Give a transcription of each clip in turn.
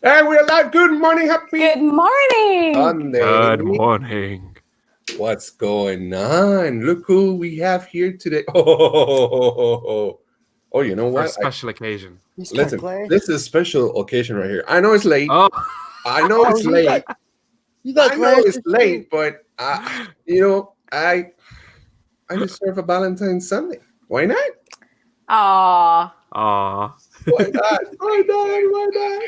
And we're live. Good morning. Happy Good morning. Sunday. Good morning. What's going on? Look who we have here today. Oh, you know For a what? special occasion. Listen, this is a special occasion right here. I know it's late. Oh, I know it's late. You got I know it's late, but I deserve a Valentine's Sunday. Why not? Aww. Why not? Why not?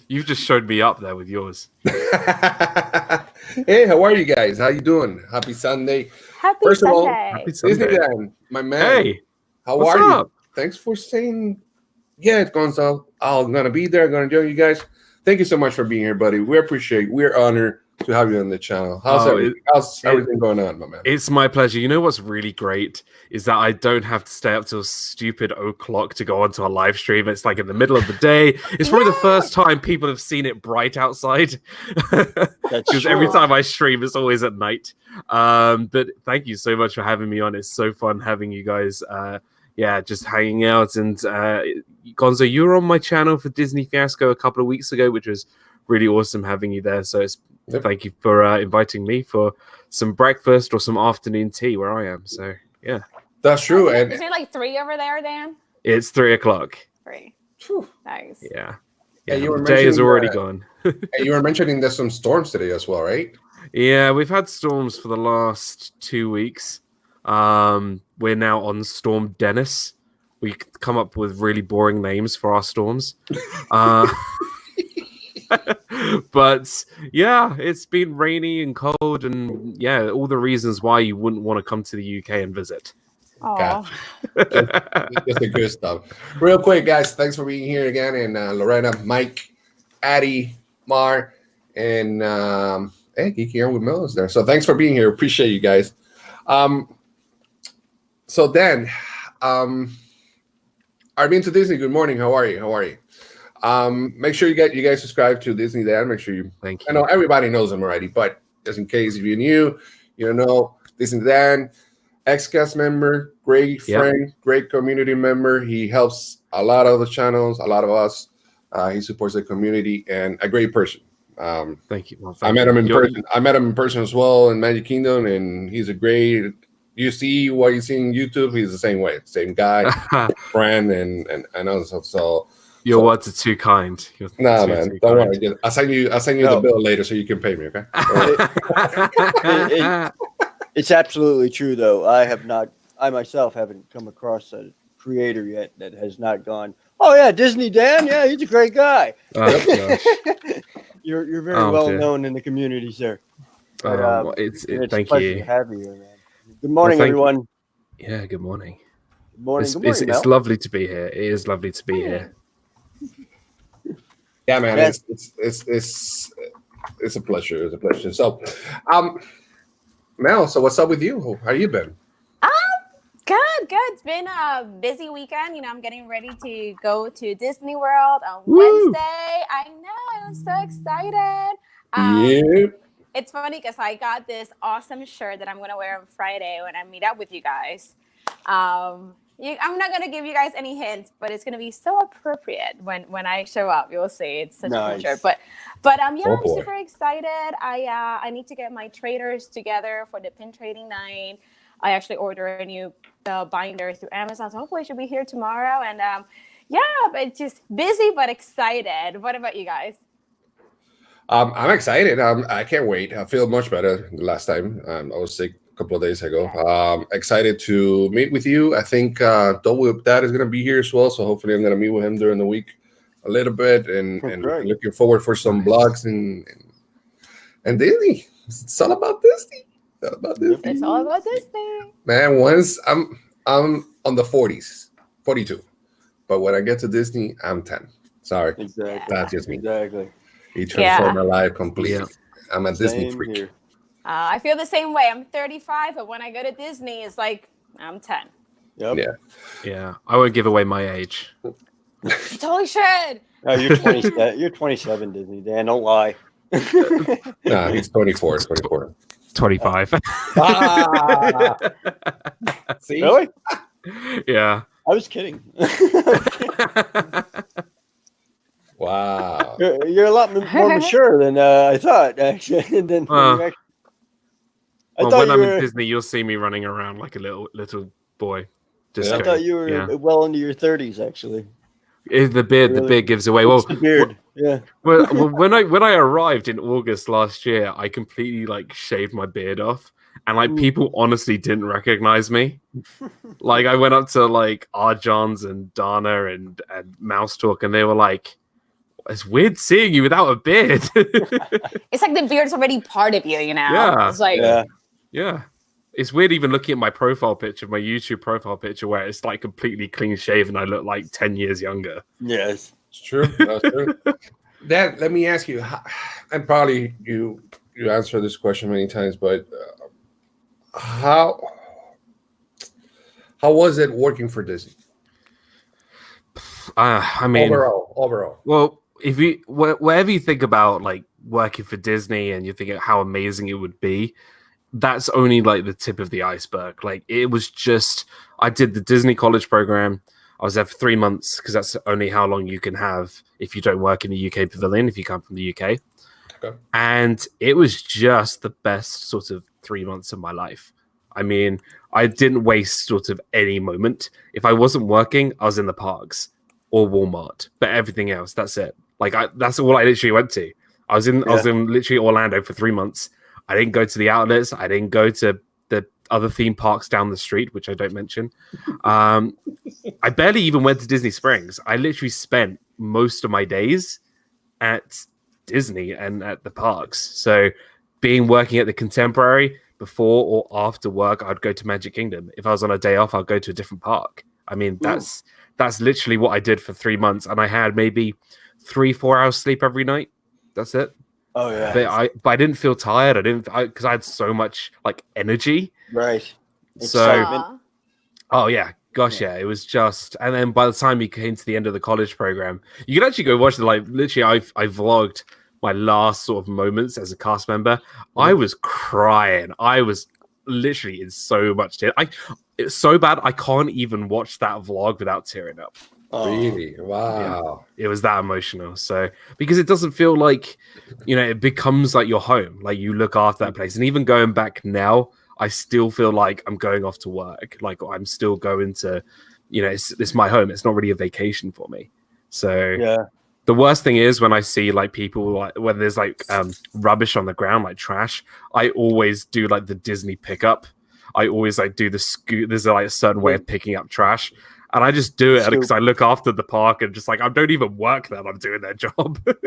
You've just showed me up there with yours. Hey, how are you guys? How you doing? Happy Sunday. Happy First of all, Sunday. Happy Sunday. DizneyDan, my man. Hey, how what's are you? up? Thanks for saying, yeah, it's Gonzo. I'm going to be there. I'm going to join you guys. Thank you so much for being here, buddy. We're honored to have you on the channel. How's everything going on, my man? It's my pleasure. You know what's really great is that I don't have to stay up till stupid o'clock to go onto a live stream. It's like in the middle of the day. It's probably the first time people have seen it bright outside. Because every time I stream, it's always at night. But thank you so much for having me on. It's so fun having you guys. Just hanging out. And Gonzo, you were on my channel for Disney Fiasco a couple of weeks ago, which was really awesome having you there. So thank you for inviting me for some breakfast or some afternoon tea where I am. So yeah, that's true. Is it like 3 over there, Dan? It's 3 o'clock. 3. Whew. Nice. Yeah. The day is already gone. You were mentioning there's some storms today as well, right? Yeah, we've had storms for the last 2 weeks. We're now on Storm Dennis. We come up with really boring names for our storms. But yeah, it's been rainy and cold, and yeah, all the reasons why you wouldn't want to come to the UK and visit. Gotcha. Just the good stuff. Real quick, guys, thanks for being here again. And Lorena, Mike, Addie, Mar, and Geeky Air with Mel is there. So thanks for being here. Appreciate you guys. So Dan, I've been to Disney. Good morning. How are you? Make sure you guys subscribe to DizneyDan. Make sure you. Thank you. I know everybody knows him already, but just in case if you're new, you know DizneyDan, ex-cast member, great friend, great community member. He helps a lot of the channels, a lot of us. He supports the community and a great person. Thank you. Well, I met him in person. I met him in person as well in Magic Kingdom, and he's a great. You see what you see on YouTube. He's the same way, same guy, friend, and also so. Your words are too kind. Nah, man, don't worry. I'll send you the bill later so you can pay me. Okay. It's absolutely true, though. I myself haven't come across a creator yet that has not gone, oh yeah, DizneyDan, yeah, he's a great guy. You're very well known in the community, sir. It's thank a you. pleasure To have you here, man. Good morning, everyone. Yeah, good morning. Good morning. It's lovely to be here. It is lovely to be here. Yeah, man, it's a pleasure. It's a pleasure. So, Mel, so what's up with you? How you been? Good. It's been a busy weekend. You know, I'm getting ready to go to Disney World on Wednesday. I know, I'm so excited. It's funny because I got this awesome shirt that I'm going to wear on Friday when I meet up with you guys. I'm not going to give you guys any hints, but it's going to be so appropriate when I show up. You'll see. It's such a cool shirt. But I'm super excited. I need to get my traders together for the pin trading night. I actually ordered a new binder through Amazon, so hopefully it should be here tomorrow. And but just busy but excited. What about you guys? I'm excited. I can't wait. I feel much better than the last time. I was sick a couple of days ago. Excited to meet with you. I think Double Dad is going to be here as well, so hopefully I'm going to meet with him during the week a little bit, and looking forward for some vlogs and Disney. It's all about Disney. It's all about Disney. Man, once I'm on the 40s, 42, but when I get to Disney, I'm 10. Sorry, exactly. That's just me. Exactly. He transformed my life completely. Yeah. I'm a Disney Same freak. I feel the same way. I'm 35, but when I go to Disney, it's like I'm 10. Yep. Yeah. I won't give away my age. You totally should. No, you're 27. You're 27, DizneyDan. Don't lie. Nah, he's 24. 25. See? Really? Yeah. I was kidding. Wow. You're a lot more mature than I thought, actually. Than Uh, you actually. Well, thought when you I'm were. in Disney, you'll see me running around like a little boy. Just Yeah. I going, thought you were yeah. well into your 30s, actually. The beard gives away. It's Well, the beard. Yeah. when I arrived in August last year, I completely like shaved my beard off, and like people honestly didn't recognize me. Like I went up to like Arjons and Dana and Mouse Talk, and they were like, "It's weird seeing you without a beard." It's like the beard's already part of you, you know? Yeah. It's like, Yeah. It's weird even looking at my profile picture, my YouTube profile picture, where it's like completely clean shaven. I look like 10 years younger. Yes. It's true. That's true. Dad, let me ask you, and probably you answered this question many times, but how was it working for Disney? I mean, overall. well, if you wherever you think about like working for Disney and you think of how amazing it would be, that's only like the tip of the iceberg. Like it was just, I did the Disney college program. I was there for 3 months because that's only how long you can have if you don't work in the UK pavilion, if you come from the UK. Okay. And it was just the best sort of 3 months of my life. I mean, I didn't waste sort of any moment. If I wasn't working, I was in the parks or Walmart, but everything else, that's it. Like that's all I literally went to. I was in literally Orlando for 3 months. I didn't go to the outlets. I didn't go to the other theme parks down the street, which I don't mention. I barely even went to Disney Springs. I literally spent most of my days at Disney and at the parks. So working at the Contemporary before or after work, I'd go to Magic Kingdom. If I was on a day off, I'd go to a different park. I mean, that's literally what I did for 3 months. And I had maybe 3-4 hours sleep every night. That's it. Oh yeah. But I didn't feel tired. Because I had so much like energy. Right. So, oh yeah, gosh, yeah. It was just, and then by the time you came to the end of the college program, you could actually go watch the like. Literally, I vlogged my last sort of moments as a cast member. I was crying. I was literally in so much tears. It's so bad I can't even watch that vlog without tearing up. Really? Wow. Yeah, it was that emotional. So because it doesn't feel like, it becomes like your home. Like you look after that place. And even going back now, I still feel like I'm going off to work. Like I'm still going to, it's my home. It's not really a vacation for me. So yeah. The worst thing is when I see like people like when there's like rubbish on the ground, like trash, I always do like the Disney pickup. I always like do the scoot. There's like a certain way of picking up trash. And I just do it because I look after the park and just like I don't even work there. I'm doing their job. Yep.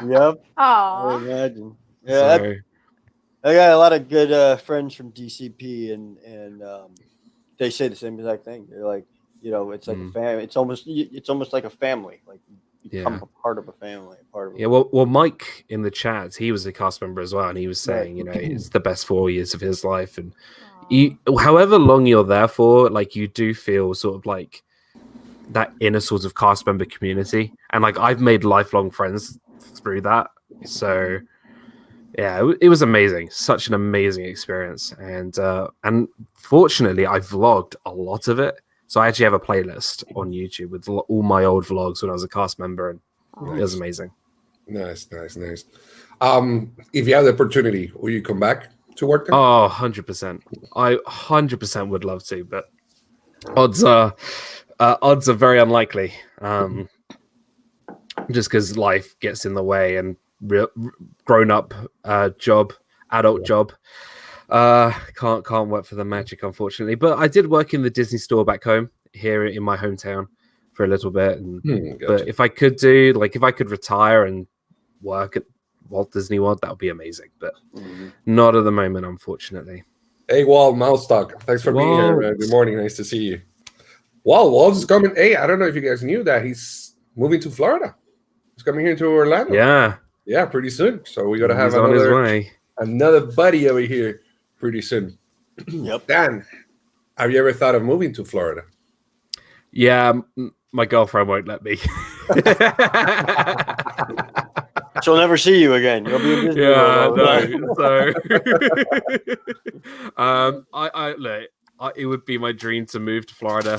Aww. I imagine. Yeah. I got a lot of good friends from DCP, and they say the same exact thing. They're like, it's like a family. It's almost like a family. Like you become a part of a family. Yeah. Well, Mike in the chat, he was a cast member as well, and he was saying, it's the best 4 years of his life, and however long you're there for, like you do feel sort of like that inner sort of cast member community, and like I've made lifelong friends through that. So yeah, it was amazing, such an amazing experience, and fortunately I vlogged a lot of it, so I actually have a playlist on YouTube with all my old vlogs when I was a cast member, and it was amazing. Nice. If you have the opportunity, will you come back to work there? Oh, 100%. I 100% would love to, but odds are very unlikely. Just because life gets in the way and grown-up adult job. Can't work for the magic, unfortunately. But I did work in the Disney store back home here in my hometown for a little bit. But if I could retire and work at Walt Disney World, that would be amazing. But not at the moment, unfortunately. Hey, Walt, Mouse Talk. Thanks for being here, man. Good morning. Nice to see you. Walt's coming. Hey, I don't know if you guys knew that he's moving to Florida. He's coming here to Orlando. Yeah, pretty soon. So we got to have another buddy over here pretty soon. Yep. Dan, have you ever thought of moving to Florida? Yeah, my girlfriend won't let me. She'll never see you again. You'll be in Disney World. It would be my dream to move to Florida.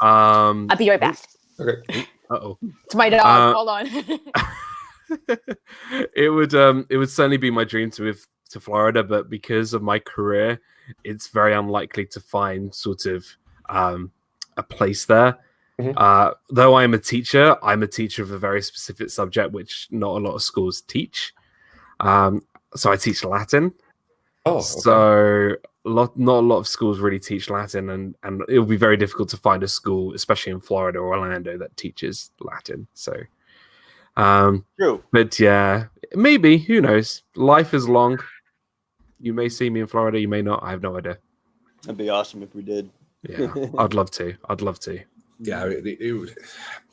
I'll be right back. Okay. Uh-oh. It's my dog. Hold on. It would certainly be my dream to move to Florida, but because of my career, it's very unlikely to find sort of a place there. Mhm. Though I'm a teacher of a very specific subject which not a lot of schools teach. So I teach Latin. Oh, okay. So not a lot of schools really teach Latin, and it will be very difficult to find a school, especially in Florida or Orlando, that teaches Latin. So, True. but yeah, maybe, who knows? Life is long. You may see me in Florida, you may not. I have no idea. That'd be awesome if we did. Yeah, I'd love to. Yeah,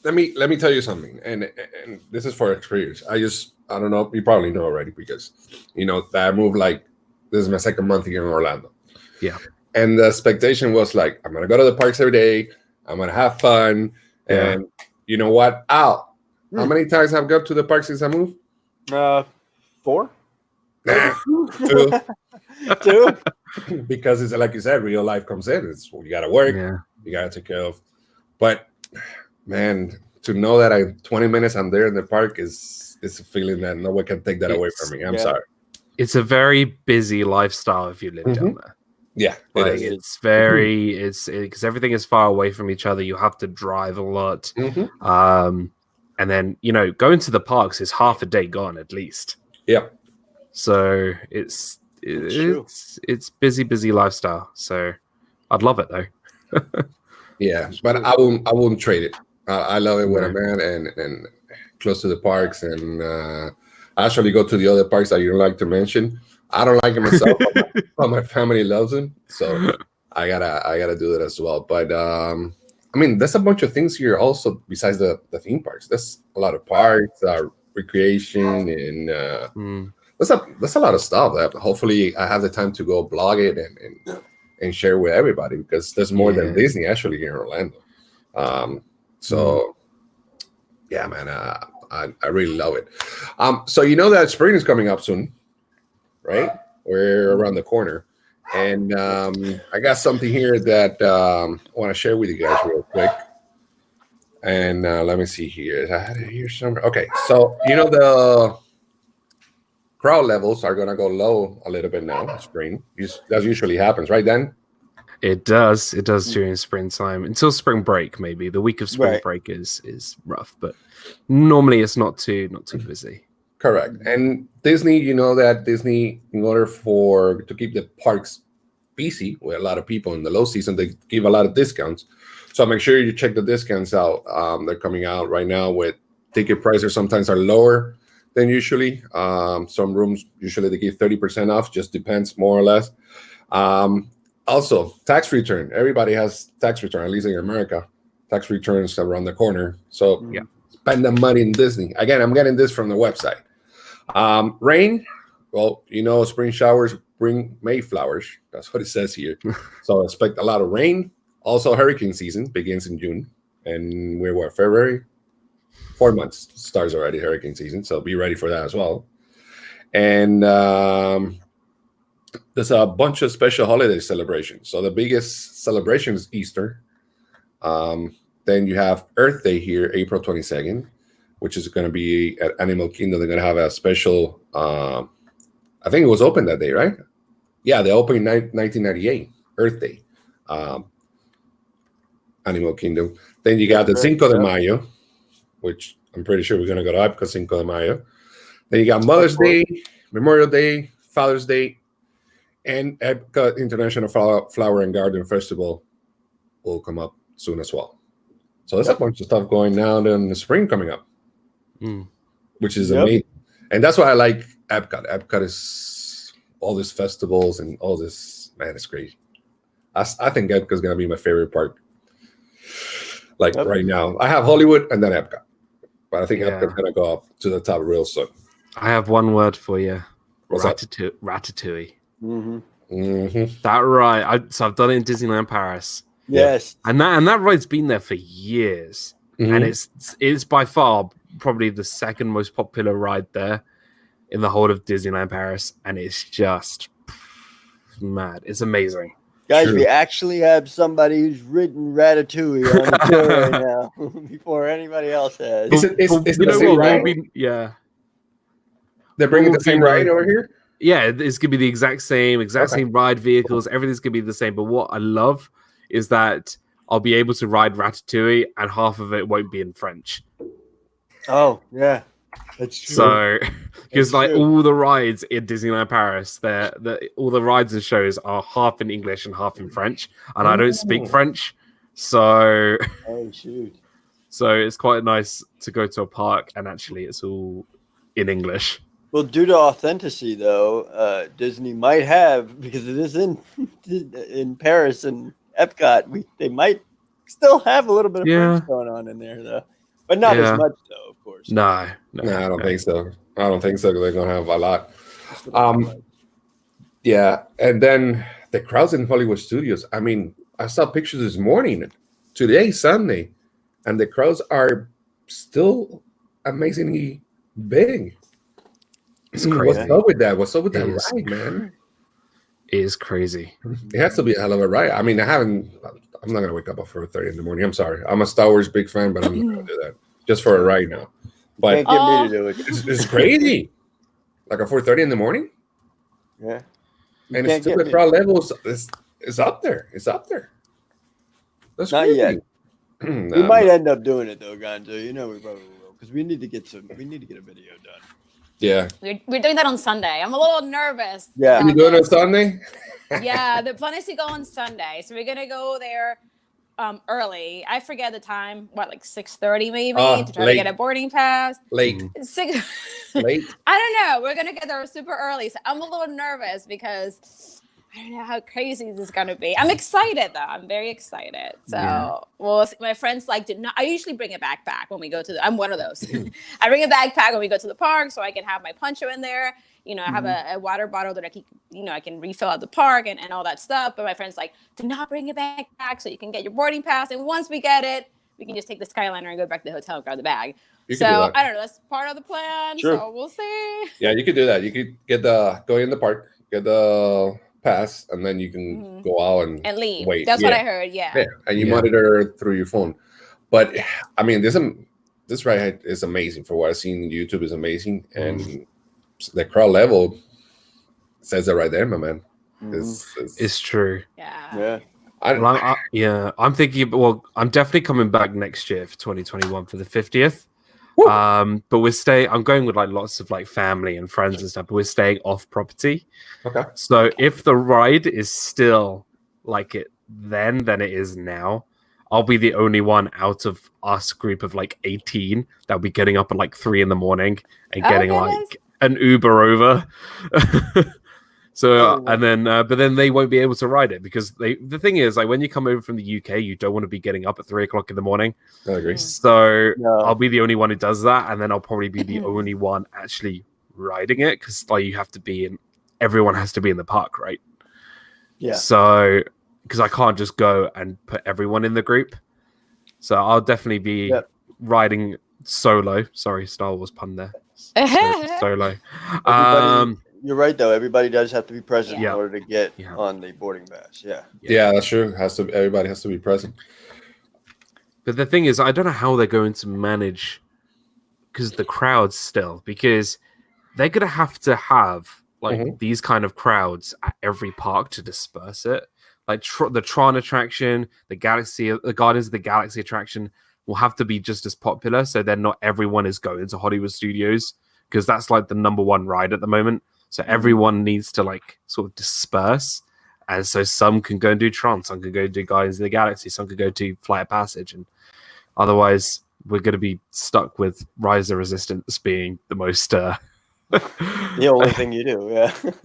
let me tell you something, and this is for experience. I don't know, you probably know already because that I moved, like, this is my second month here in Orlando. Yeah, and the expectation was like, I'm gonna go to the parks every day, I'm gonna have fun, and you know what? How many times have I gone to the park since I moved? 4. Nah, 2. 2. Because it's like you said, real life comes in. It's you gotta work, you gotta take care of. But man, to know that 20 minutes I'm there in the park is a feeling that no one can take that away from me. I'm sorry. It's a very busy lifestyle if you live down there. Yeah, like it's very because everything is far away from each other. You have to drive a lot, and then going to the parks is half a day gone at least. Yeah, so it's busy lifestyle. So I'd love it though. Yeah, but I won't trade it. I love it when I'm at and close to the parks, and I actually go to the other parks that you don't like to mention. I don't like it myself, but my family loves them, so I gotta do it as well. But there's a bunch of things here also besides the theme parks. There's a lot of parks, recreation, and there's a lot of stuff that hopefully I have the time to go blog it and share with everybody, because there's more than Disney actually here in Orlando. So yeah, man, I really love it. So that spring is coming up soon, right? We're around the corner, and I got something here that I want to share with you guys real quick. And let me see here. I had it here somewhere. Okay, so the crowd levels are gonna go low a little bit now. Spring, that usually happens, right, Dan? It does during springtime until spring break. Maybe the week of spring break is rough, but normally it's not too busy. Correct. And Disney, that Disney, in order to keep the parks busy with a lot of people in the low season, they give a lot of discounts. So make sure you check the discounts out. They're coming out right now with ticket prices. Sometimes are lower than usually. Some rooms usually they give 30% off. Just depends, more or less. Also, tax return. Everybody has tax return, at least in America. Tax returns around the corner. So spend the money in Disney. Again, I'm getting this from the website. Rain. Well, spring showers bring May flowers. That's what it says here. So expect a lot of rain. Also, hurricane season begins in June. And we're February? 4 months starts already, hurricane season. So be ready for that as well. And there's a bunch of special holiday celebrations. So the biggest celebration is Easter. Then you have Earth Day here, April 22nd, which is going to be at Animal Kingdom. They're going to have a special, I think it was open that day, right? Yeah, they opened in 1998, Earth Day, Animal Kingdom. Then you got the Cinco de Mayo, which I'm pretty sure we're going to go to Epcot Cinco de Mayo. Then you got Mother's Day, Memorial Day, Father's Day, and Epcot International Flower and Garden Festival will come up soon as well. So there's a bunch of stuff going now in the spring coming up, which is amazing. And that's why I like Epcot. Epcot is all these festivals and all this. Man, it's crazy. I think Epcot is going to be my favorite park. Right now. I have Hollywood and then Epcot. But I think Epcot's going to go up to the top real soon. I have one word for you. What's that? Ratatouille. Mm-hmm. That ride. So I've done it in Disneyland Paris. Yes. And that ride's been there for years. And it's by far probably the second most popular ride there in the whole of Disneyland Paris. And it's just mad. It's amazing. Guys, True. we actually have somebody who's ridden Ratatouille on the tour right now before anybody else has. Is it you the know same what? ride? Yeah. They're bringing What the same would be ride nice- over here? Yeah, it's gonna be the exact same Okay. ride vehicles. Everything's gonna be the same. But what I love is that I'll be able to ride Ratatouille, and half of it won't be in French. Oh, yeah. That's true. So, because That's like true. all the rides in Disneyland Paris, all the rides and shows are half in English and half in French, and I don't speak French, so Oh, shoot. so it's quite nice to go to a park and actually it's all in English. Well, due to authenticity, though, Disney might have, because it is in Paris and Epcot, they might still have a little bit of French going on in there, though. But not as much, though, of course. No, I don't think so. I don't think so. They're gonna have a lot. Like, Yeah, and then the crowds in Hollywood Studios. I mean, I saw pictures this morning. Today, Sunday, and the crowds are still amazingly big. it's crazy. What's up with that? What's up with that It is ride, man? It is crazy. It has to be a hell of a ride. I mean, I'm not gonna wake up at 4:30 in the morning. I'm sorry. I'm a Star Wars big fan, but I'm not gonna do that just for a ride now. But can't get me to do it. it's crazy. Like at 4:30 in the morning, Yeah. and it's still the crowd levels. It's up there. It's up there. That's Not crazy. yet. Nah, We might end up doing it, though, Gonzo. You know we probably will, because we need to get a video done. Yeah. We're doing that on Sunday. I'm a little nervous. Yeah. You doing it on Sunday? Yeah, the plan is to go on Sunday, so we're gonna go there early. I forget the time. What, like 6:30 maybe, to try late. to get a boarding pass. Late. Six. Late. I don't know. We're gonna get there super early, so I'm a little nervous because I don't know how crazy this is gonna be. I'm excited though. I'm very excited. So, well, my friends like to not. I usually bring a backpack when we go to. I'm one of those. I bring a backpack when we go to the park, so I can have my poncho in there. You know, I have a water bottle that I can refill at the park and all that stuff. But my friends like, do not bring a backpack so you can get your boarding pass. And once we get it, we can just take the Skyliner and go back to the hotel and grab the bag. So I don't know. That's part of the plan. Sure. So we'll see. Yeah, you could do that. You could go in the park, get the pass, and then you can go out and leave. Wait. That's what I heard. Yeah. And you monitor through your phone. But I mean, this ride is amazing. For what I've seen on YouTube is amazing, and the crowd level says it right there, my man. It's true. Yeah. I'm thinking. Well, I'm definitely coming back next year for 2021 for the 50th. But I'm going with like lots of like family and friends and stuff. But we're staying off property. Okay. So if the ride is still like it then it is now, I'll be the only one out of us group of like 18 that'll be getting up at like 3 a.m. and getting like an Uber over. So and then but then they won't be able to ride it because the thing is, like, when you come over from the UK, you don't want to be getting up at 3 o'clock in the morning. I agree. So I'll be the only one who does that, and then I'll probably be the only one actually riding it because like everyone has to be in the park, right? Yeah. So because I can't just go and put everyone in the group, so I'll definitely be riding solo. Sorry, Star Wars pun there. Solo. You're right, though. Everybody does have to be present in order to get on the boarding pass. Yeah, that's true. Everybody has to be present. But the thing is, I don't know how they're going to manage because the crowds still, because they're going to have like these kind of crowds at every park to disperse it. Like the Tron attraction, the Guardians of the Galaxy attraction will have to be just as popular. So then not everyone is going to Hollywood Studios because that's like the #1 ride at the moment. So everyone needs to like sort of disperse. And so some can go and do Tron, some can go do Guardians of the Galaxy, some can go do Flight of Passage. And otherwise we're going to be stuck with Rise of Resistance being the most... the only thing you do,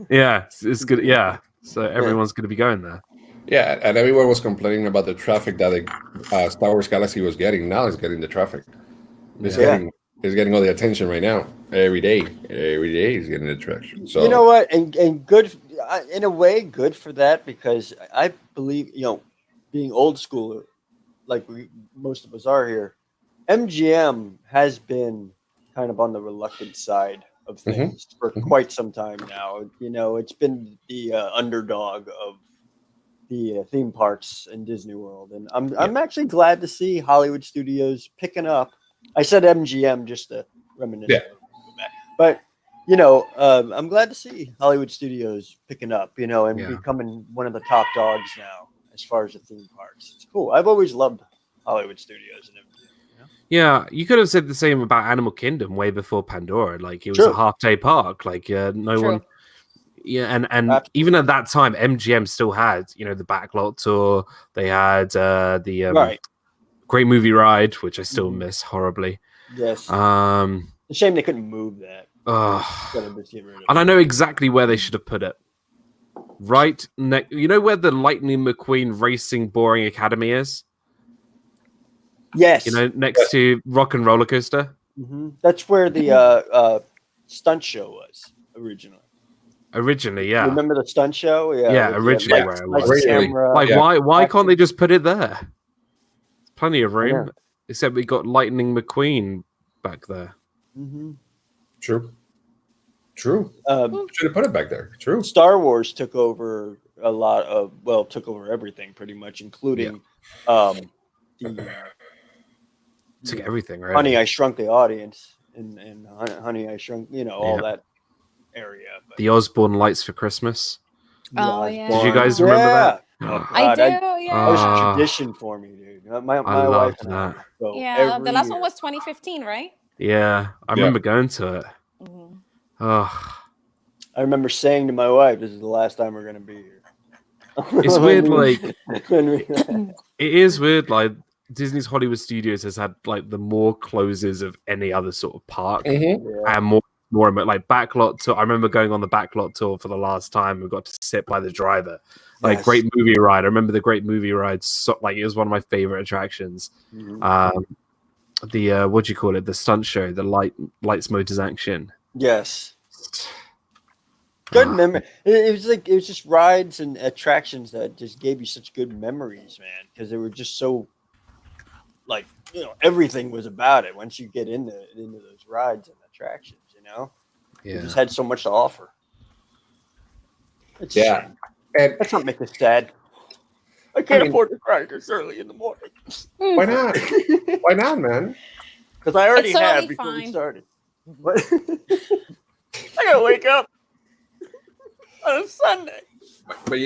yeah, it's good. Yeah, so everyone's going to be going there. Yeah, and everyone was complaining about the traffic that the Star Wars Galaxy was getting. Now it's getting the traffic. It's getting all the attention right now. Every day he's getting the attraction. So you know what, and good in a way, good for that, because I believe, being old school, like most of us are here, MGM has been kind of on the reluctant side of things for quite some time now. It's been the underdog the theme parks in Disney World, and I'm actually glad to see Hollywood studios picking up. I said MGM just to reminisce, but I'm glad to see Hollywood studios picking up, and becoming one of the top dogs now as far as the theme parks. It's cool. I've always loved Hollywood studios and MGM. Yeah, you could have said the same about Animal Kingdom way before Pandora. Like, it was a half-day park. Like, no one. Yeah, and Absolutely. even at that time, MGM still had, the backlot tour. They had the Great Movie Ride, which I still miss horribly. Yes. It's a shame they couldn't move that. And I know exactly where they should have put it. Right next, where the Lightning McQueen Racing Boring Academy is? Yes. Next to Rock and Roller Coaster. Mm-hmm. That's where the stunt show was originally. Originally, yeah. Remember the stunt show? Yeah, originally where it was. Camera, why can't they just put it there? Plenty of room. Except we got Lightning McQueen back there. Mm-hmm. True. Should have put it back there. True. Star Wars took over took over everything pretty much, including took everything, right? Honey, I Shrunk the Audience, and Honey, I Shrunk, all that area. But... The Osborne Lights for Christmas. Oh, yeah. Did you guys remember that? Oh, I do, yeah. That was a tradition for me, dude. My wife and I. The last one was 2015, right? Yeah, I remember going to it. Mm-hmm. Oh. I remember saying to my wife, "This is the last time we're going to be here." It's weird, like it is weird, like Disney's Hollywood Studios has had like the more closes of any other sort of park, and more like backlot tour. I remember going on the backlot tour for the last time. We got to sit by the driver, like Great Movie Ride. I remember the Great Movie Ride. Like, it was one of my favorite attractions. The what do you call it? The stunt show, the Lights, Motors, Action. Yes. Good memory. It was just rides and attractions that just gave you such good memories, man. Because they were just so, like, everything was about it. Once you get into those rides and attractions, it just had so much to offer. It's and let's not make us sad. I can't afford to cry this early in the morning. Why not? Why not, man? Because I already have before we started. What? I gotta wake up on a Sunday. But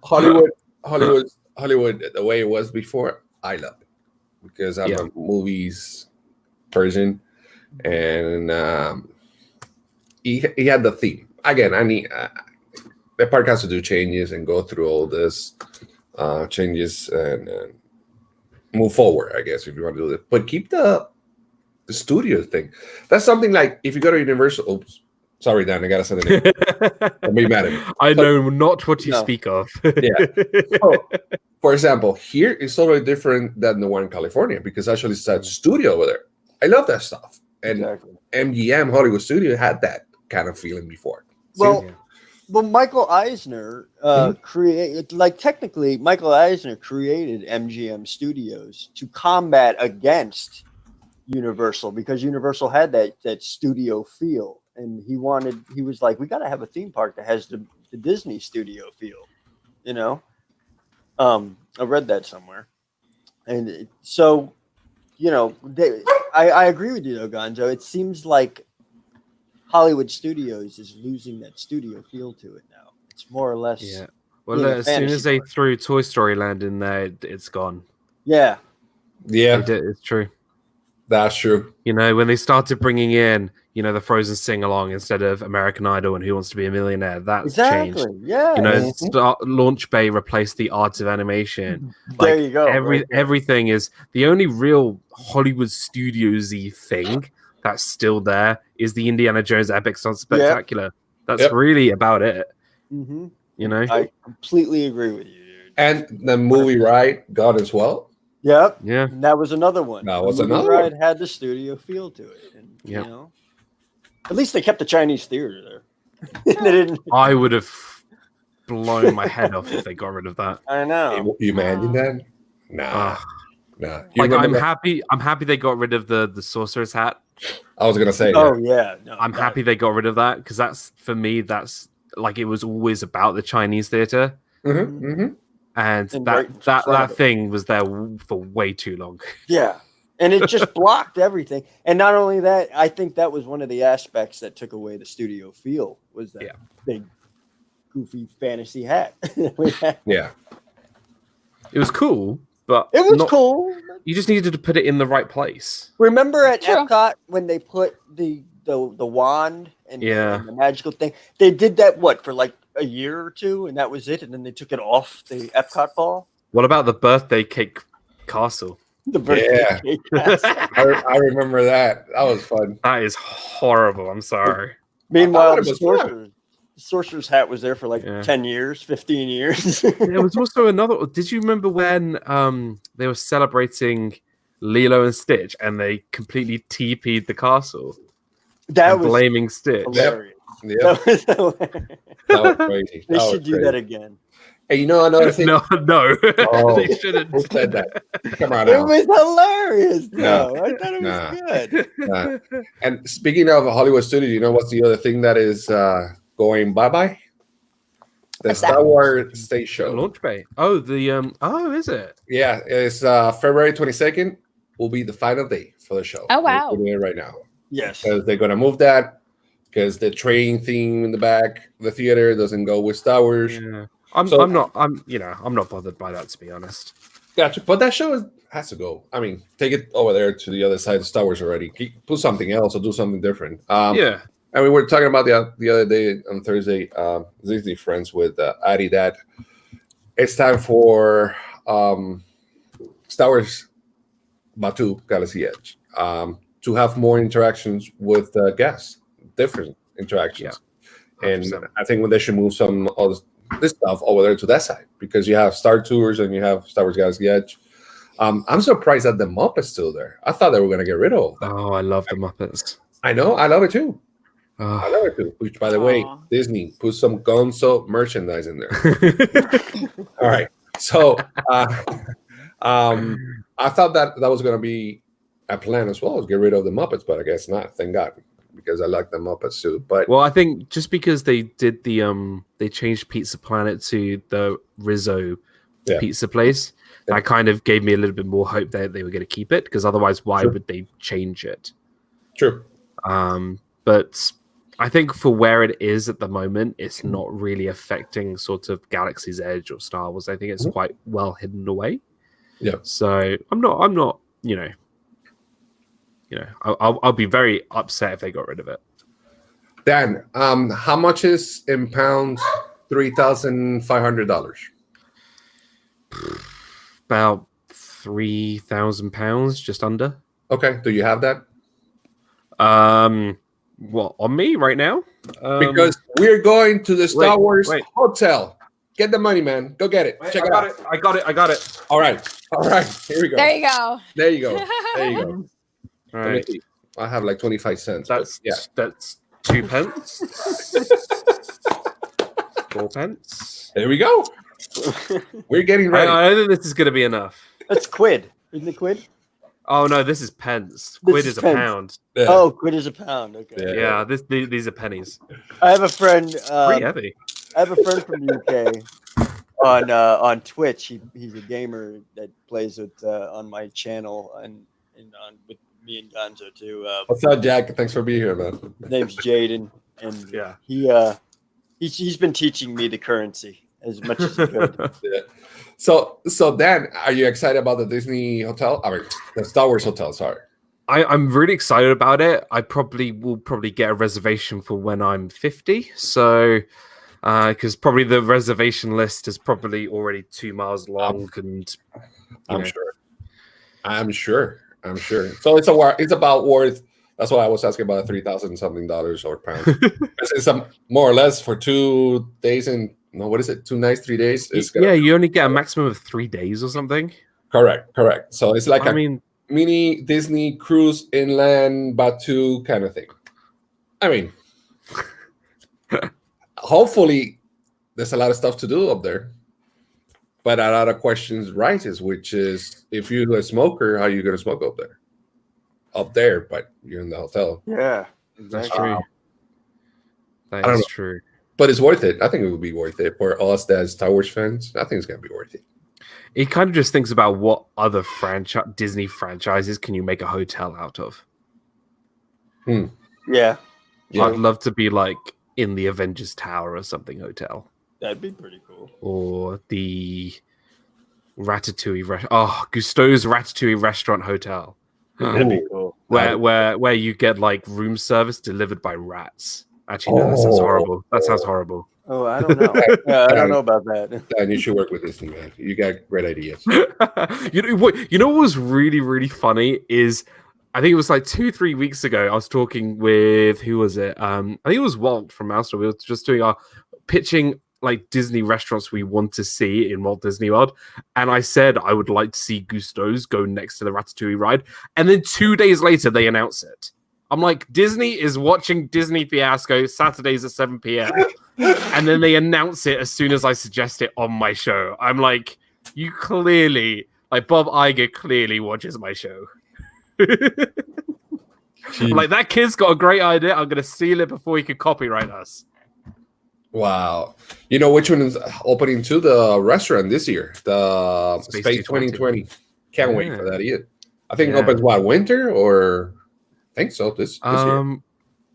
Hollywood, the way it was before, I love it because I'm a movies person, and he had the theme again. I need the park has to do changes and go through all this changes and move forward, I guess, if you want to do it. But keep the studio thing. That's something like if you go to Universal. Oops. Sorry, Dan, I gotta say the name. Don't be mad at me. I know not what you speak of. So, for example, here is totally different than the one in California because actually it's that studio over there. I love that stuff. And MGM Hollywood Studio had that kind of feeling before. Well, Michael Eisner created, technically, Michael Eisner created MGM Studios to combat against Universal because Universal had that studio feel. And he was like, we got to have a theme park that has the Disney studio feel, I read that somewhere. And so, I agree with you though, Gonzo. It seems like Hollywood Studios is losing that studio feel to it now. It's more or less. Yeah. Well, as soon as they threw Toy Story Land in there, it's gone. Yeah. Yeah. It's true. That's true. When they started bringing in, the Frozen sing-along instead of American Idol and Who Wants to Be a Millionaire, that's changed. Yeah. Launch Bay replaced the Art of Animation. There you go. Everything is the only real Hollywood Studios-y thing that's still there is the Indiana Jones Epic Stunt Spectacular. That's really about it. Mm-hmm. I completely agree with you, dude. And the movie ride got as well. Yep. Yeah. And that was another one. That was another one. Ride had the studio feel to it. And, at least they kept the Chinese theater there. They didn't. I would have blown my head off if they got rid of that. I know. You imagine that? Nah. I'm happy they got rid of the sorcerer's hat. I was gonna say. Oh yeah. No, I'm happy they got rid of that because that's for me. That's like it was always about the Chinese theater. And And that right in front of it. thing was there for way too long. Yeah. And it just blocked everything. And not only that, I think that was one of the aspects that took away the studio feel was that big, goofy fantasy hat. Yeah. It was cool, but it was cool. You just needed to put it in the right place. Remember at Epcot when they put the wand and the magical thing? They did that for like a year or two, and that was it. And then they took it off the Epcot ball. What about the birthday cake castle? The birthday cake castle. I remember that. That was fun. That is horrible. I'm sorry. Meanwhile, the sorcerer's hat was there for like 10 years, 15 years. There was also another. Did you remember when they were celebrating Lilo and Stitch and they completely TP'd the castle? That was blaming Stitch. Hilarious. Yep. That was crazy. They should do that again. Hey, you know another thing? No, Oh, they shouldn't. Who said that? Come on It now. was hilarious, though. No. I thought it was good. And speaking of a Hollywood studio, you know what's the other thing that is going bye-bye? The Star Wars Stage Show. Launch Bay. Oh, is it? Yeah, it's February 22nd will be the final day for the show. Oh, wow. We're doing it right now. Yes. Because they're going to move that because the train theme in the back, the theater doesn't go with Star Wars. Yeah. I'm not bothered by that, to be honest. Gotcha. But that show has to go. I mean, take it over there to the other side of Star Wars already. Put something else or do something different. Yeah. And we were talking about the other day on Thursday, Disney Friends with Addy, that it's time for Star Wars Batuu Galaxy Edge to have more interactions with guests, different interactions. Yeah. And I think they should move some of this stuff over there to that side because you have Star Tours and you have Star Wars Galaxy Edge. I'm surprised that the Muppets still there. I thought they were going to get rid of that. Oh, I love the Muppets. I know. I love it too. I love it too. Which, by the way, Disney put some Gonzo merchandise in there. All right. So I thought that was going to be a plan as well, is get rid of the Muppets, but I guess not. Thank God, because I like the Muppets too. But well, I think just because they did they changed Pizza Planet to the Rizzo pizza place, that kind of gave me a little bit more hope that they were going to keep it, because otherwise, why would they change it? True. But I think for where it is at the moment, it's not really affecting sort of Galaxy's Edge or Star Wars. I think it's quite well hidden away. Yeah. So I'm not, I'll be very upset if they got rid of it. Dan, how much is in pounds $3,500? About £3,000, just under. Okay. Do you have that? What, on me right now? Because we're going to the Star Wars hotel. Get the money, man. Go get it. Check it out. I got it. All right. Here we go. There you go. There you go. All right. I have like 25 cents. That's 2 pence. 4 pence. There we go. We're getting ready. I don't think this is going to be enough. That's quid. Isn't it quid? Oh no, this is pence. Quid is a pence. pound. Yeah. Oh, quid is a pound. Okay. Yeah, these are pennies. I have a friend. Pretty heavy. I have a friend from the UK on Twitch. He's a gamer that plays with on my channel and on with me and Gonzo too. What's up, Jack? Thanks for being here, man. His name's Jaden, and he's been teaching me the currency as much as he could. Yeah. So Dan, are you excited about the Disney hotel? I mean, the Star Wars hotel. Sorry. I'm really excited about it. I will probably get a reservation for when I'm 50. So, because probably the reservation list is probably already 2 miles long, and I'm sure. So it's about worth. That's why I was asking about $3,000 something or pounds. It's more or less for 2 days and. No, what is it? 2 nights, 3 days? You only get a maximum of 3 days or something. Correct. So it's like mini Disney cruise inland Batuu kind of thing. I mean, hopefully there's a lot of stuff to do up there. But a lot of questions rises, which is, if you're a smoker, how are you going to smoke up there? Up there, but you're in the hotel. Yeah, That's exactly. true. That is true. but it's worth it. I think it would be worth it for us as Star Wars fans. I think it's gonna be worth it. He kind of just thinks about what other Disney franchises can you make a hotel out of. Yeah. I'd love to be like in the Avengers Tower or something hotel. That'd be pretty cool. Or the Ratatouille Gusteau's Ratatouille restaurant hotel. That'd be cool. Where you get like room service delivered by rats. Actually, no, that sounds horrible. That sounds horrible. Oh, I don't know. I don't know about that. Dan, you should work with Disney, man. You got great ideas. You know what was really, really funny is I think it was like 2-3 weeks ago. I was talking with who was it? I think it was Walt from Mouse. We were just doing our pitching like Disney restaurants we want to see in Walt Disney World, and I said I would like to see Gusteau's go next to the Ratatouille ride, and then 2 days later they announce it. I'm like, Disney is watching Disney Fiasco Saturdays at 7 p.m. and then they announce it as soon as I suggest it on my show. I'm like, you clearly, like Bob Iger clearly watches my show. I'm like, that kid's got a great idea. I'm going to steal it before he can copyright us. Wow. You know which one is opening to the restaurant this year? The Space 2020. Can't wait for that either. I think it opens, winter or... I think so. This year.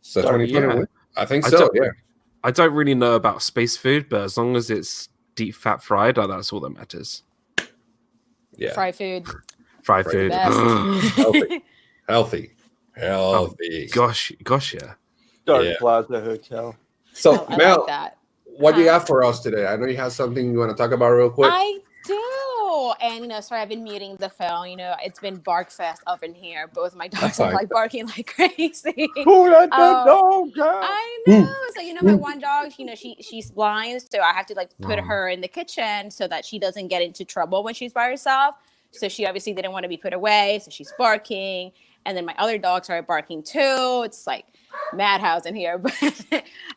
So 2021. I think so. I don't really know about space food, but as long as it's deep fat fried, that's all that matters. Yeah. Fried food. Fried food. Healthy. Oh, gosh, yeah. Dark Plaza Hotel. So, Mel, like what do you got for us today? I know you have something you want to talk about real quick. I do. And, sorry, I've been muting the phone. It's been bark fest up in here. Both my dogs are like barking like crazy. Who let that dog go? I know. So, my one dog, she's blind. So I have to like put her in the kitchen so that she doesn't get into trouble when she's by herself. So she obviously didn't want to be put away. So she's barking. And then my other dogs are barking too. It's like madhouse in here.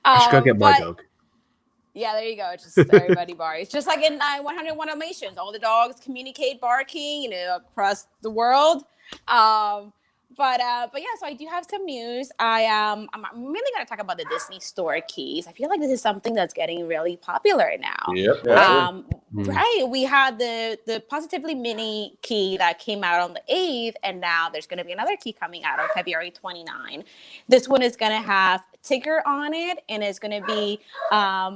I should go get my dog. Yeah, there you go. It's just everybody barks. It's just like in 101 Dalmatians, all the dogs communicate barking, across the world. But yeah, so I do have some news. I'm really going to talk about the Disney Store keys. I feel like this is something that's getting really popular now. Yep. Right. We had the Positively Mini key that came out on the 8th, and now there's going to be another key coming out on February 29. This one is going to have Tigger on it, and it's going to be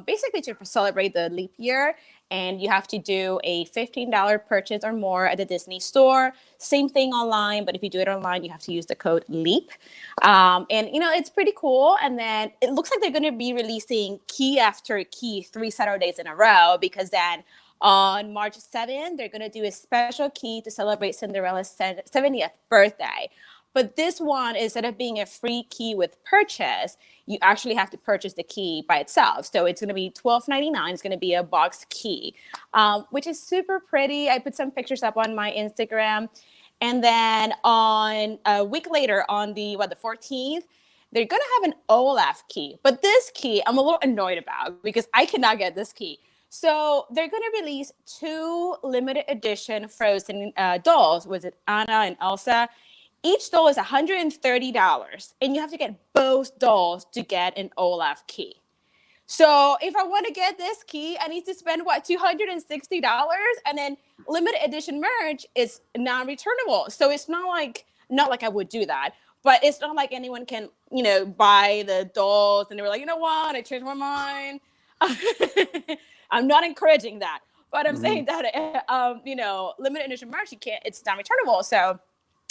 basically to celebrate the leap year. And you have to do a $15 purchase or more at the Disney Store. Same thing online, but if you do it online, you have to use the code LEAP. And, it's pretty cool. And then it looks like they're going to be releasing key after key 3 Saturdays in a row, because then on March 7th, they're going to do a special key to celebrate Cinderella's 70th birthday. But this one, instead of being a free key with purchase, you actually have to purchase the key by itself. So it's going to be $12.99. It's going to be a box key, which is super pretty. I put some pictures up on my Instagram. And then on a week later, on the 14th, they're going to have an Olaf key. But this key, I'm a little annoyed about because I cannot get this key. So they're going to release 2 limited edition Frozen dolls. Was it Anna and Elsa? Each doll is $130, and you have to get both dolls to get an Olaf key. So if I want to get this key, I need to spend, $260? And then limited edition merch is non-returnable. So it's not like I would do that, but it's not like anyone can, buy the dolls and they were like, you know what, I changed my mind. I'm not encouraging that, but I'm saying that, limited edition merch, it's non-returnable. So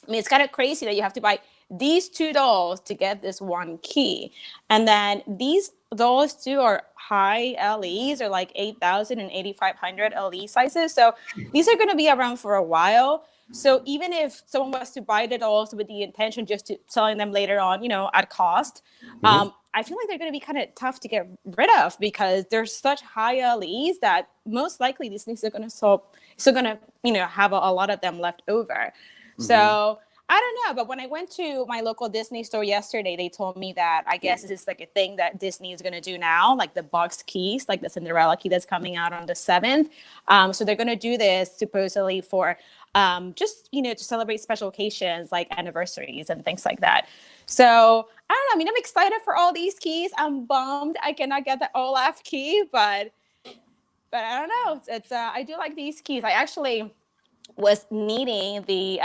it's kind of crazy that you have to buy these 2 dolls to get this one key. And then these dolls too are high LEs, or like 8,000 and 8,500 LE sizes. So these are going to be around for a while. So even if someone was to buy the dolls with the intention just to selling them later on, at cost, I feel like they're going to be kind of tough to get rid of because there's such high LEs that most likely these things are going to have a lot of them left over. So I don't know, but when I went to my local Disney store yesterday, they told me that I guess this is like a thing that Disney is going to do now, like the box keys, like the Cinderella key that's coming out on the 7th. So they're going to do this supposedly for just, to celebrate special occasions like anniversaries and things like that. So I don't know. I mean, I'm excited for all these keys. I'm bummed I cannot get the Olaf key, but I don't know. It's I do like these keys. I actually was needing the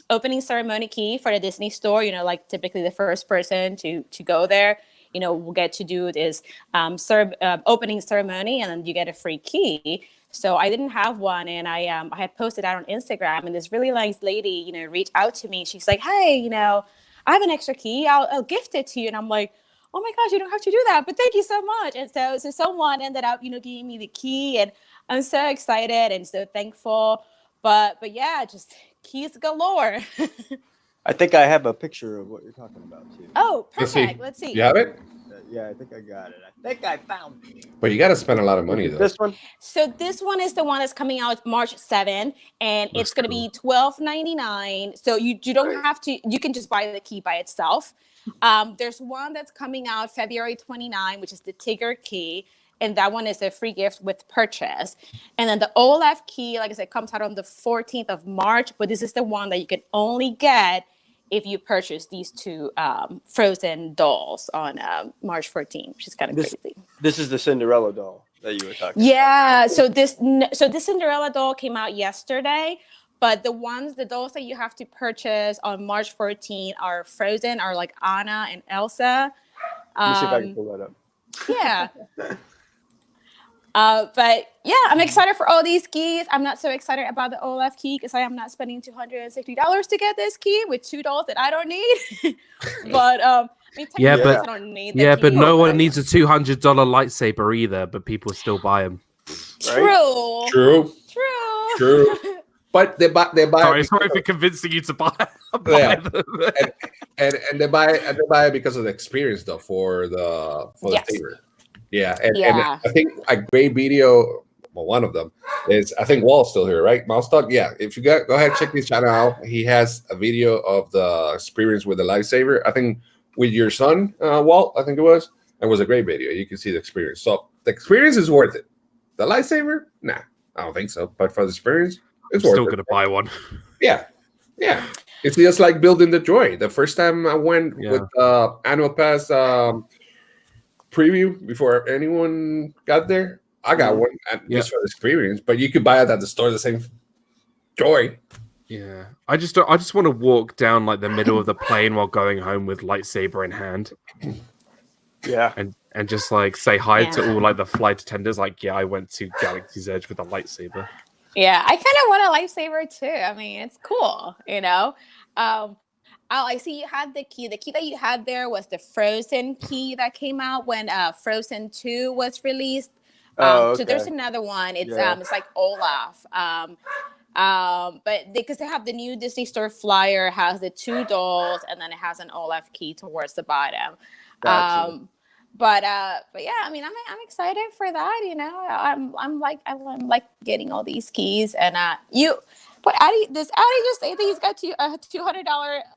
opening ceremony key for the Disney store. You know, like typically the first person to go there, you know, will get to do this opening ceremony, and then you get a free key. So I didn't have one, and I had posted out on Instagram, and this really nice lady, you know, reached out to me. She's like, "Hey, you know, I have an extra key. I'll gift it to you." And I'm like, "Oh my gosh, you don't have to do that, but thank you so much." And so someone ended up, you know, giving me the key, and I'm so excited and so thankful. But yeah, just keys galore. I think I have a picture of what you're talking about too. Oh, perfect. Let's see. You have it? Yeah, I think I got it. I think I found it. But you got to spend a lot of money though. This one? So this one is the one that's coming out March 7, and it's going to be $12.99. So you don't have to. You can just buy the key by itself. There's one that's coming out February 29, which is the Tigger key, and that one is a free gift with purchase. And then the Olaf key, like I said, comes out on the 14th of March. But this is the one that you can only get if you purchase these two Frozen dolls on March 14th, which is kind of crazy. This is the Cinderella doll that you were talking about. So this Cinderella doll came out yesterday, but the dolls that you have to purchase on March 14th are Frozen, are like Anna and Elsa. Let me see if I can pull that up. Yeah. But yeah, I'm excited for all these keys. I'm not so excited about the Olaf key because I am not spending $260 to get this key with two dolls that I don't need. But I mean, I don't need the key. But no one needs a $200 lightsaber either. But people still buy them. Right? True. But they buy. Sorry for convincing you to buy them. and they buy it because of the experience though for the saber. Yeah, and I think a great video. Well, one of them is, I think Wall's still here, right? Mousestock. Yeah, if you go ahead, check his channel out. He has a video of the experience with the lightsaber. I think with your son, Walt. I think it was. It was a great video. You can see the experience. So the experience is worth it. The lightsaber, nah, I don't think so. But for the experience, it's worth it. Still gonna buy one. Yeah. It's just like building the droid. The first time I went with annual pass preview before anyone got there, I got one just for the experience. But you could buy it at the store, the same droid. Yeah, I just want to walk down like the middle of the plane while going home with lightsaber in hand. Yeah, and just like say hi to all like the flight attendants. Like, I went to Galaxy's Edge with a lightsaber. Yeah, I kind of want a lightsaber too. I mean, it's cool, you know. I see you had the key. The key that you had there was the Frozen key that came out when Frozen 2 was released. So there's another one. It's it's like Olaf. But because they have the new Disney Store flyer, has the two dolls, and then it has an Olaf key towards the bottom. Gotcha. But yeah, I mean, I'm excited for that. You know, I'm like getting all these keys, and But does Addy just say that he's got a $200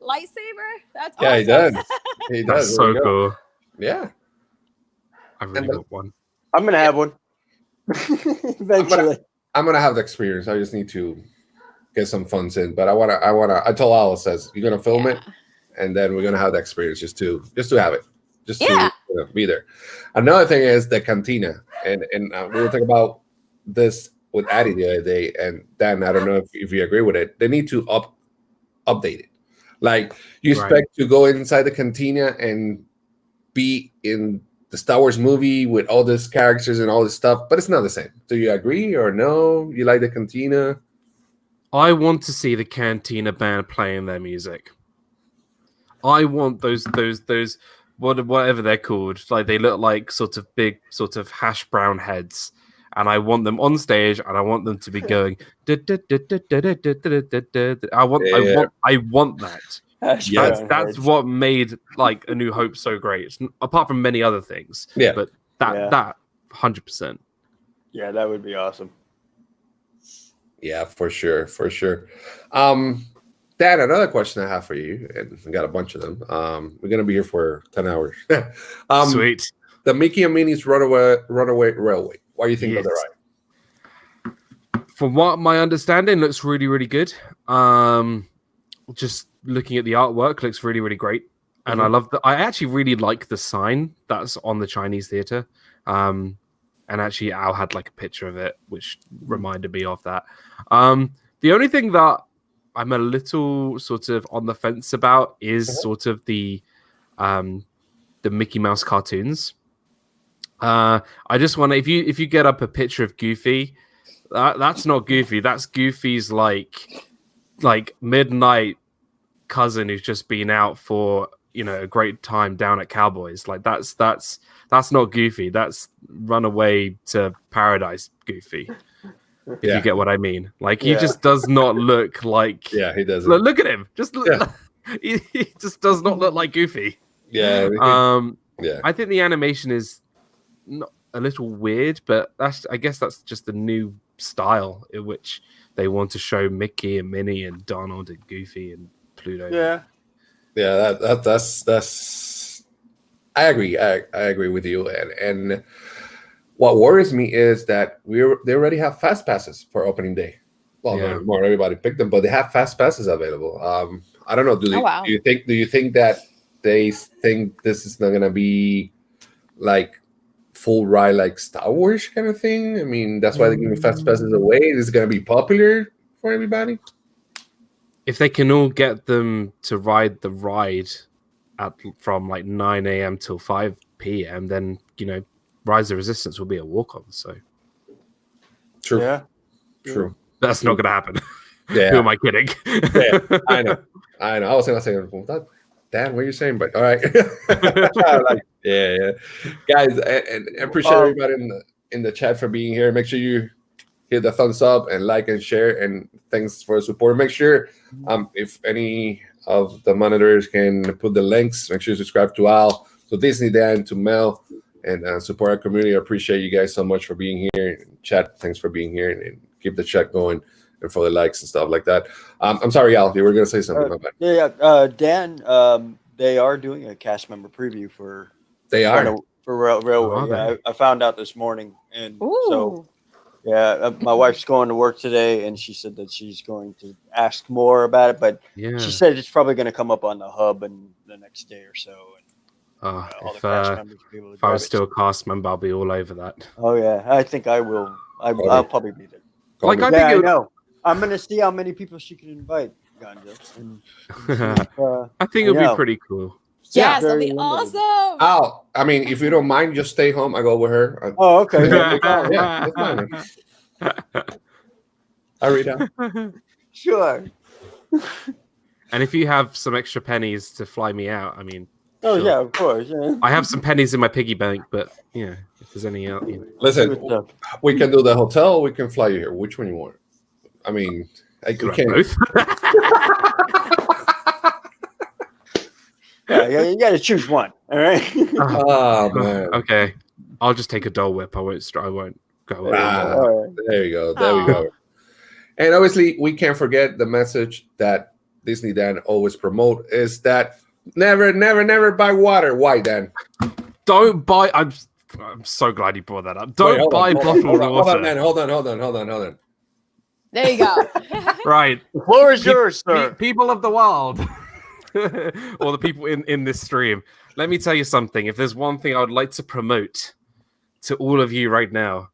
lightsaber? That's awesome. He does. He does. That's so cool. Yeah. I really want one. I'm gonna have one. Eventually. I'm gonna have the experience. I just need to get some funds in. But I told Alice, says you're gonna film it, and then we're gonna have the experience just to have it. Just to be there. Another thing is the cantina. And we were talking about this with Addy the other day, and Dan, I don't know if you agree with it. They need to update it. Like, you expect to go inside the cantina and be in the Star Wars movie with all these characters and all this stuff, but it's not the same. Do you agree or no? You like the cantina? I want to see the cantina band playing their music. I want those whatever they're called. Like, they look like sort of big, sort of hash brown heads. And I want them on stage, and I want them to be going. I want that. That's what made like A New Hope so great. Apart from many other things. Yeah. But that 100%. Yeah, that would be awesome. Yeah, for sure. Dan, another question I have for you, and I got a bunch of them. We're gonna be here for 10 hours. Sweet. The Mickey and Minnie's Runaway Railway. What do you think of the ride? From what my understanding, looks really, really good. Just looking at the artwork, looks really, really great. And I love I actually really like the sign that's on the Chinese theater. And actually, Al had like a picture of it, which reminded me of that. The only thing that I'm a little sort of on the fence about is sort of the Mickey Mouse cartoons. I just want to, if you get up a picture of Goofy, that's not Goofy. That's Goofy's like midnight cousin who's just been out for a great time down at Cowboys. Like that's not Goofy. That's Runaway to Paradise Goofy. If you get what I mean. Like he just does not look like. Yeah, he doesn't. Look at him. Just look. He just does not look like Goofy. Yeah. I think the animation is not a little weird, but I guess that's just the new style in which they want to show Mickey and Minnie and Donald and Goofy and Pluto. Yeah, that's. I agree. I agree with you. And what worries me is that they already have fast passes for opening day. Well, not anymore. Everybody picked them, but they have fast passes available. I don't know. Do you think that they think this is not gonna be like full ride like Star Wars kind of thing? I mean, that's why they're giving fast passes away. Is it gonna be popular for everybody? If they can all get them to ride the ride from like 9 a.m. till 5 p.m., then Rise of Resistance will be a walk-on. So true. Yeah. True. That's not gonna happen. Yeah. Who am I kidding? Yeah, I know. I was gonna say that. Dan, what are you saying? But all right. Yeah. Guys, and appreciate everybody in the chat for being here. Make sure you hit the thumbs up and like and share, and thanks for the support. Make sure if any of the monitors can put the links, make sure you subscribe to Al, to DizneyDan, to Mel, and support our community. I appreciate you guys so much for being here. Chat, thanks for being here, and keep the chat going, and for the likes and stuff like that. I'm sorry, Al, you were going to say something about that. Dan, they are doing a cast member preview for Railway. Yeah, I found out this morning, and so my wife's going to work today, and she said that she's going to ask more about it, but she said it's probably going to come up on the hub in the next day or so. If I was still a cast member, I'll be all over that. Oh yeah, I think I will. I'll probably be there. I know. I'm gonna see how many people she can invite, Gonzo. I think it'll be pretty cool. Yes, that'll be awesome. Al, I mean, if you don't mind, just stay home. I go with her. Oh, okay. Yeah, that's fine. I read out. Sure. And if you have some extra pennies to fly me out, I mean. Oh yeah, of course. Yeah. I have some pennies in my piggy bank, but if there's any else, Listen, we can do the hotel. We can fly you here. Which one you want? I mean, I can't. Both. Yeah, you got to choose one. All right. Oh man. Okay, I'll just take a Dole Whip. I won't go. There you go. There we go. And obviously, we can't forget the message that DizneyDan always promote is that. Never buy water. Why, Dan? Don't buy. I'm so glad you brought that up. Don't buy bottled water. Hold on. There you go. Right. The floor is yours, sir. People of the world. Or the people in this stream. Let me tell you something. If there's one thing I would like to promote to all of you right now,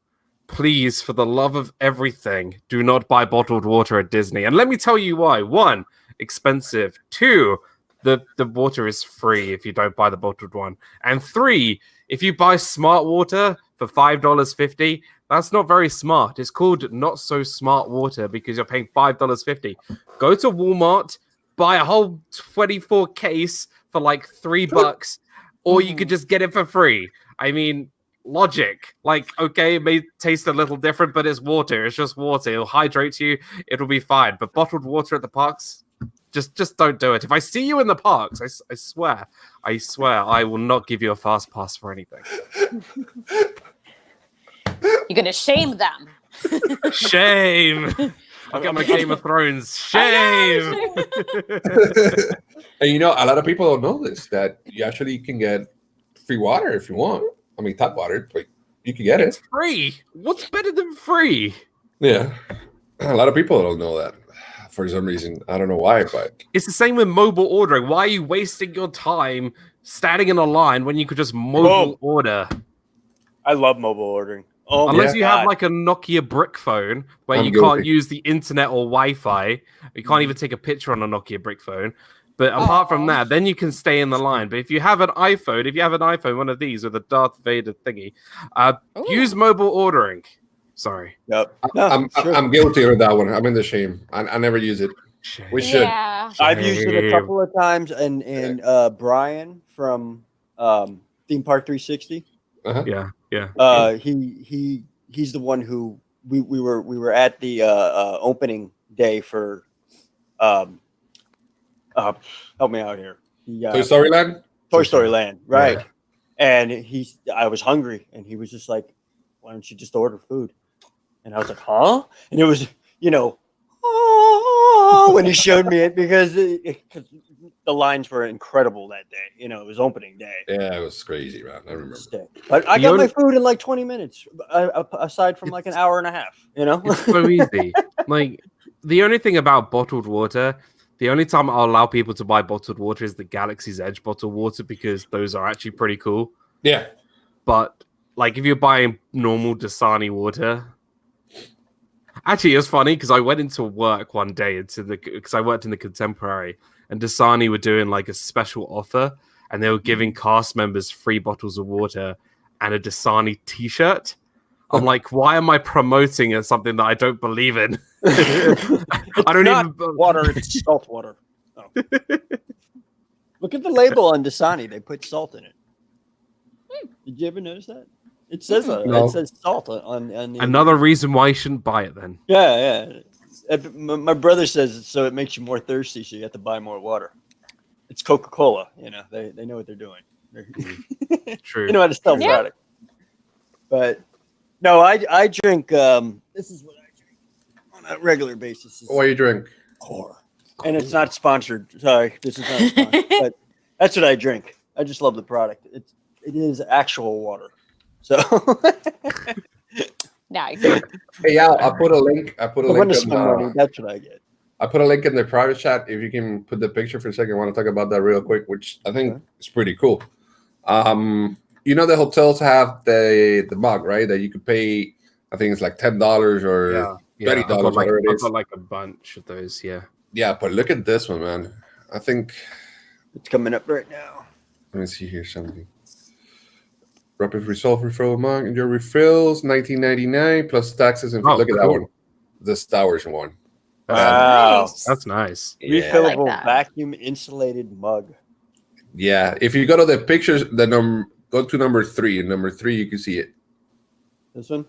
please, for the love of everything, do not buy bottled water at Disney. And let me tell you why. 1, expensive. 2, the water is free if you don't buy the bottled one. And 3, if you buy smart water for $5.50, that's not very smart. It's called not so smart water because you're paying $5.50. Go to Walmart, buy a whole 24 case for like $3, or you could just get it for free. I mean, logic. Like, okay, it may taste a little different, but it's water. It's just water. It'll hydrate you. It'll be fine. But bottled water at the parks, just don't do it. If I see you in the parks, I swear, I will not give you a fast pass for anything. You're gonna shame them. Shame. I'll get my Game of Thrones. Shame. And a lot of people don't know this, that you actually can get free water if you want. I mean, tap water, but you can get it. It's free. What's better than free? Yeah. A lot of people don't know that. for some reason. I don't know why, but It's the same with mobile ordering. Why are you wasting your time standing in a line when you could just mobile order? I love mobile ordering. Oh, Unless my you have God. like a Nokia brick phone where I'm you guilty. can't use the internet or Wi-Fi. You can't even take a picture on a Nokia brick phone. But apart from that, then you can stay in the line. But if you have an iPhone, one of these with a Darth Vader thingy, use mobile ordering. Sorry. Yep. I'm guilty of that one. I'm in the shame. I never use it. Shame. We should. Yeah. I've used it a couple of times, and Brian from Theme Park 360. Yeah. He's the one who we were at the opening day for help me out here. Toy Story Land? Toy Story Land, right? Yeah. And I was hungry, and he was just like, "Why don't you just order food?" And I was like, "Huh?" And it was, when he showed me it, because the lines were incredible that day. It was opening day. Yeah, it was crazy, man. I remember. But I got my food in like 20 minutes, aside from like an hour and a half. It's so easy. Like the only thing about bottled water, the only time I'll allow people to buy bottled water is the Galaxy's Edge bottled water, because those are actually pretty cool. Yeah. But like if you're buying normal Dasani water, actually it's funny because I went into work one day because I worked in the Contemporary, and Dasani were doing like a special offer, and they were giving cast members free bottles of water and a Dasani t-shirt. I'm like, why am I promoting something that I don't believe in? I don't not even water, it's salt water. Oh. Look at the label on Dasani. They put salt in it. Did you ever notice that? It says No. it says salt on the Another reason why you shouldn't buy it then. Yeah. My brother says it's so it makes you more thirsty, so you have to buy more water. It's Coca-Cola, they know what they're doing. True. They know how to sell product. But no, I drink. This is what I drink on a regular basis. What do you drink? Core. And it's not sponsored. Sorry, this is not sponsored. But that's what I drink. I just love the product. It is actual water. So Nice. Hey, yeah, I put a link. I want to spend money. That's what I get. I put a link in the private chat. If you can put the picture for a second, I want to talk about that real quick, which I think is pretty cool. The hotels have the mug, right? That you could pay. I think it's like $10 or $30, whatever it is. I've got like a bunch of those. Yeah. Yeah, but look at this one, man. I think it's coming up right now. Let me see here something. Rapid resolve refill mug. Your refills, $19.99 plus taxes and look at that one. The Star Wars one. Wow, Nice. That's nice. Yeah. Refillable I like that. vacuum insulated mug. Yeah, if you go to the pictures, go to number 3. And number 3, you can see it. This one?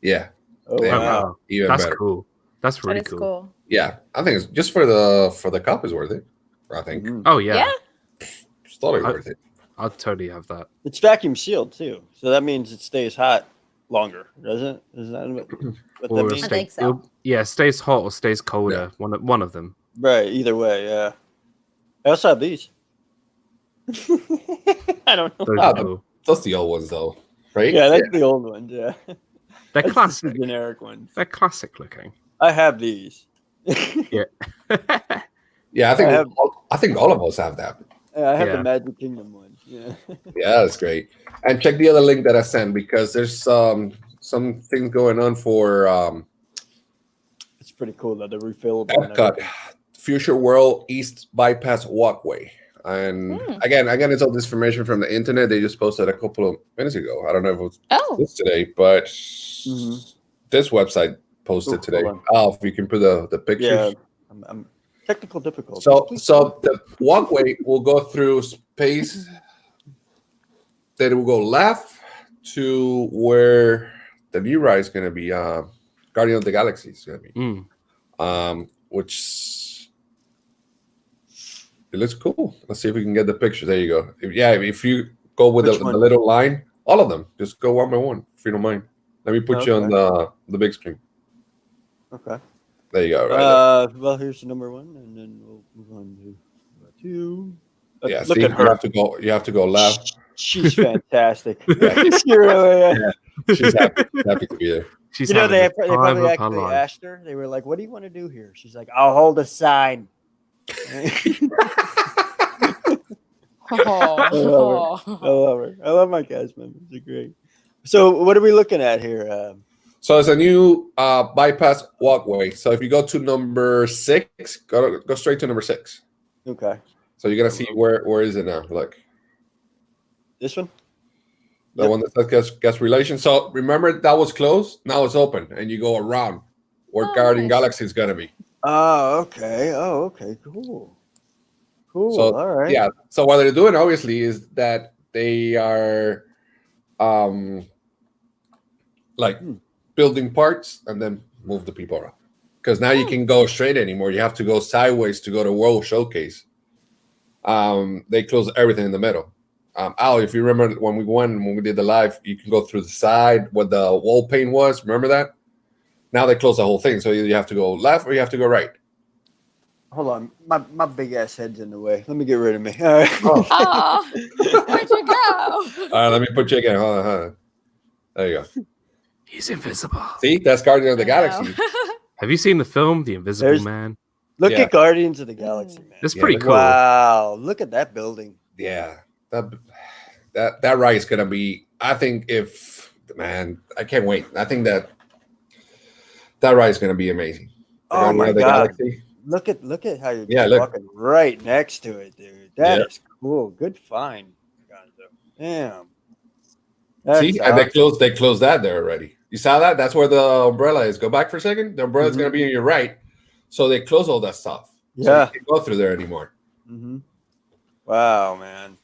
Yeah. Oh, Yeah. wow. Even That's better. cool. That's really That is cool. Yeah, I think it's just for the cup is worth it. I think Oh yeah. Yeah. it's totally worth it. I'll totally have that. It's vacuum sealed too, so that means it stays hot longer, doesn't it? Is that what Or that it'll means? I think so. Stays hot or stays colder. One of them. Right. Either way, yeah. I also have these. I don't know. Those Ah, are cool. That's the old ones though, right? Yeah, that's the old ones. Yeah, They're that's just classic. the generic ones. They're classic looking. I have these. Yeah. Yeah, I think I I think all of us have that. I have Yeah. the Magic Kingdom ones. Yeah. Yeah, that's great. And check the other link that I sent because there's some things going on for It's pretty cool that they're refillable. and Epcot everything. Future World East Bypass Walkway. And again, it's all this information from the internet. They just posted a couple of minutes ago. I don't know if it was this today, but this website posted today. Hold on. Oh, if you can put the pictures. Yeah, I'm technical difficulties. So Please the walkway will go through space. Then it will go left to where the new ride is going to be. Guardian of the Galaxy is going to be. Which it looks cool. Let's see if we can get the picture. There you go. If you go with the little line, all of them, just go one by one if you don't mind. Let me put you on the big screen. Okay. There you go. Right there. Well, here's the number 1, and then we'll move on to number 2. Yeah, Look see, at her. You have to go left. She's fantastic. Yeah. She's really- She's happy to be there. She's You know, having they the probably time of her actually life. asked her. They were like, "What do you want to do here?" She's like, "I'll hold a sign." I love her. I love my cast members. They're great. So, what are we looking at here? So it's a new bypass walkway. So if you go to number 6, go straight to number 6. Okay. So you're gonna see where is it now? Look, This one? the one that says guest relations. So remember that was closed. Now it's open, and you go around where Guardian nice. Galaxy is gonna be. Oh, okay. Oh, okay. Cool. Cool. So All right. yeah. So what they're doing obviously is that they are like building parts and then move the people around. Because now you can go straight anymore. You have to go sideways to go to World Showcase. They close everything in the middle. Al, if you remember when we did the live, you can go through the side where the wall paint was. Remember that? Now they close the whole thing. So either you have to go left or you have to go right. Hold on. My big ass head's in the way. Let me get rid of me. All right. Oh, where'd you go? All right, let me put you again. Hold on. There you go. He's invisible. See, that's Guardian of the I Galaxy. know. Have you seen the film The Invisible There's- Man? Look Yeah. at Guardians of the Galaxy, man. It's Yeah, pretty look- cool. Wow. Look at that building. Yeah, that ride is gonna be. I think I can't wait. I think that ride is gonna be amazing. Oh Guardian my of the God. Galaxy. Look at how you're Yeah, look. walking right next to it, dude. That Yeah. is cool. Good find, Gonzo. Damn. That's See, and awesome. they closed that there already. You saw that? That's where the umbrella is. Go back for a second. The umbrella is Mhm. gonna be on your right, so they close all that stuff. So Yeah. you can't go through there anymore. Mm-hmm. Wow, man.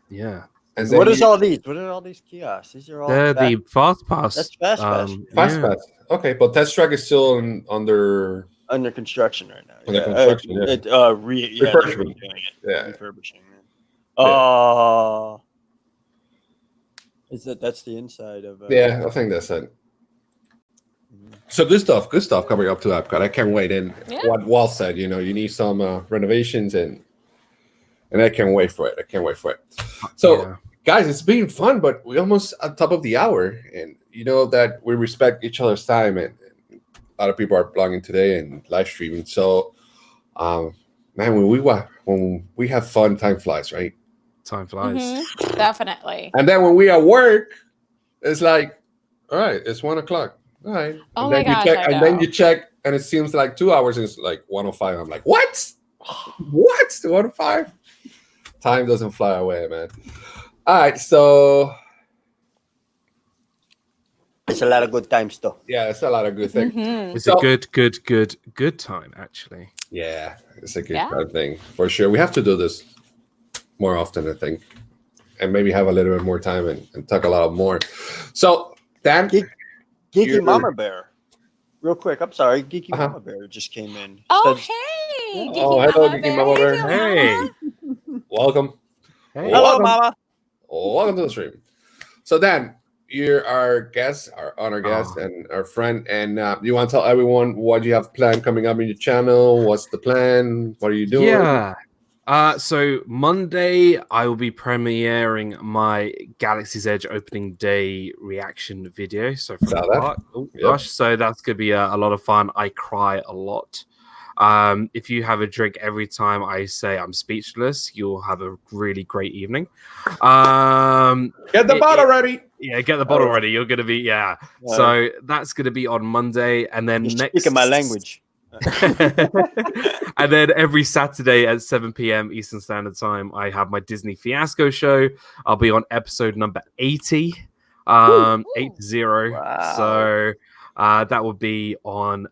Yeah. And So what then is all these? What are all these kiosks? These are all They're the Fast Pass. That's Fast Pass. Fast yeah. Pass? Okay, but Test Track is still under. under construction right now. Under construction, yeah. they're Refurbishment. redoing it. Yeah. Refurbishing. Man. Yeah. That's the inside of Yeah, I think that's it. So good stuff coming up to Epcot. I can't wait. And Yeah. what Walt said, you need some renovations, and I can't wait for it. So, Yeah. guys, it's been fun, but we're almost at top of the hour, and you know that we respect each other's time, and a lot of people are blogging today and live streaming. So, man, when we have fun, time flies, right? Time flies. Mhm, definitely. And then when we at work, it's like, all right, it's 1:00. All right. Oh And my then you gosh, check, I and then know. you check, and it seems like 2 hours, and it's like 1:05. I'm like, what? What? 1:05? Time doesn't fly away, man. All right, so it's a lot of good times though. yeah, it's a lot of good things. Mhm. It's So- a good time, actually. Yeah, it's a good Yeah. kind of thing for sure. We have to do this more often, I think, and maybe have a little bit more time and talk a lot more. So, Dan, Geeky You're- Mama Bear. Real quick, I'm sorry. Geeky Uh-huh. Mama Bear just came in. Oh, Said- hey. Geeky Oh, hello, Mama Geeky Bear. Mama Bear. Hey. welcome. Hey. Hello, Welcome. Mama. Welcome to the stream. So, Dan, you're our guest, our honor guest, and our friend. And you want to tell everyone what you have planned coming up in your channel? What's the plan? What are you doing? Yeah. So Monday I will be premiering my Galaxy's Edge opening day reaction video. So from Saw the that. park. Oh Yep. gosh, so that's gonna be a lot of fun. I cry a lot. If you have a drink every time I say I'm speechless, you'll have a really great evening. Get the bottle ready. Yeah, get the bottle Oh. ready. You're gonna be Right. So that's gonna be on Monday, and then You're next speaking my language. and then every Saturday at 7 p.m. Eastern Standard Time, I have my Disney Fiasco show. I'll be on episode number 80, 80. Wow. So that will be on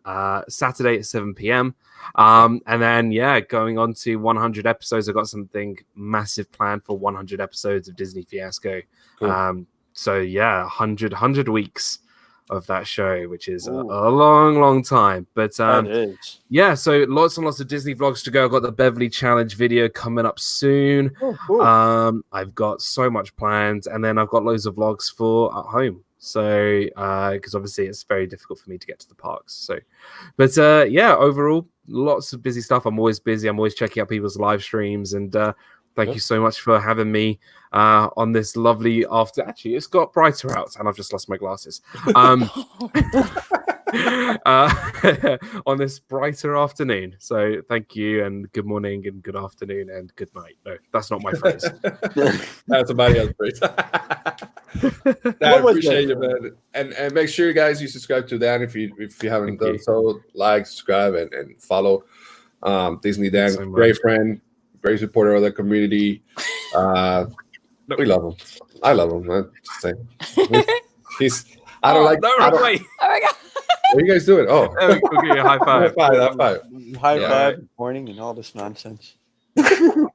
Saturday at 7 p.m. And then, going on to 100 episodes. I've got something massive planned for 100 episodes of Disney Fiasco. Cool. So 100 weeks of that show, which is a Ooh. long time. But That is. yeah, so lots and lots of Disney vlogs to go. I've got the Beverly Challenge video coming up soon. Oh, cool. I've got so much planned, and then I've got loads of vlogs for at home. So, because obviously it's very difficult for me to get to the parks. So, but overall, lots of busy stuff. I'm always busy. I'm always checking out people's live streams, and Thank you so much for having me on this lovely after. Actually, it's got brighter out, and I've just lost my glasses. On this brighter afternoon. So thank you, and good morning, and good afternoon, and good night. No, that's not my phrase. That's somebody else's phrase. I appreciate you, man. And make sure, guys, you subscribe to Dan if you haven't done so. Like, subscribe, and follow. DizneyDan, so great friend, great supporter of the community. We love him. I love him, man. Just saying. He's. I don't like. No, wait. Oh my god. What are you guys doing? Oh, We'll give you a high five. High five. High Yeah. five, morning, and all this nonsense. High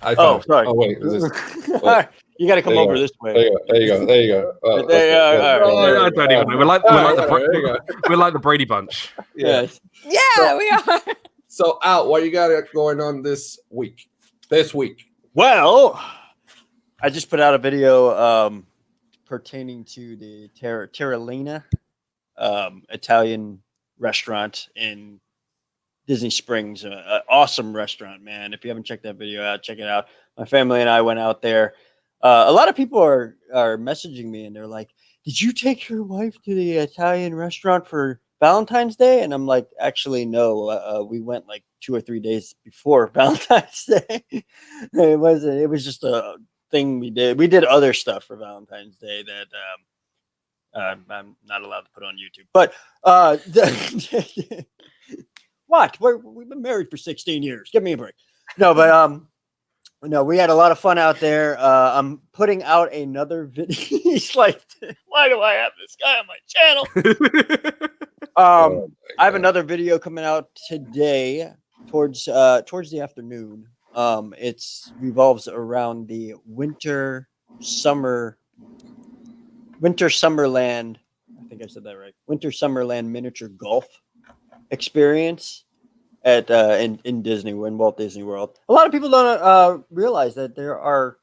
five. Oh, sorry. Oh, wait. Is this, All right, you got to come There you over go. this way. There you go. Oh, There you go. All right. I don't even know. We're like the Brady Bunch. Yes. Yeah, we are. So, Al, what you got going on this week? Well, I just put out a video pertaining to the Terralina Italian restaurant in Disney Springs. An awesome restaurant, man. If you haven't checked that video out, check it out. My family and I went out there. A lot of people are messaging me, and they're like, "Did you take your wife to the Italian restaurant for Valentine's Day?" And I'm like, "Actually, no. We went like 2 or 3 days before Valentine's Day. It was just a thing we did. We did other stuff for Valentine's Day that I'm not allowed to put on YouTube. But what? We've been married for 16 years. Give me a break. No, but no, we had a lot of fun out there. I'm putting out another video. He's like, why do I have this guy on my channel? I have another video coming out today towards the afternoon. It revolves around the Winter Summerland. I think I said that right. Winter Summerland miniature golf experience at in Disney, in Walt Disney World. A lot of people don't realize that there are,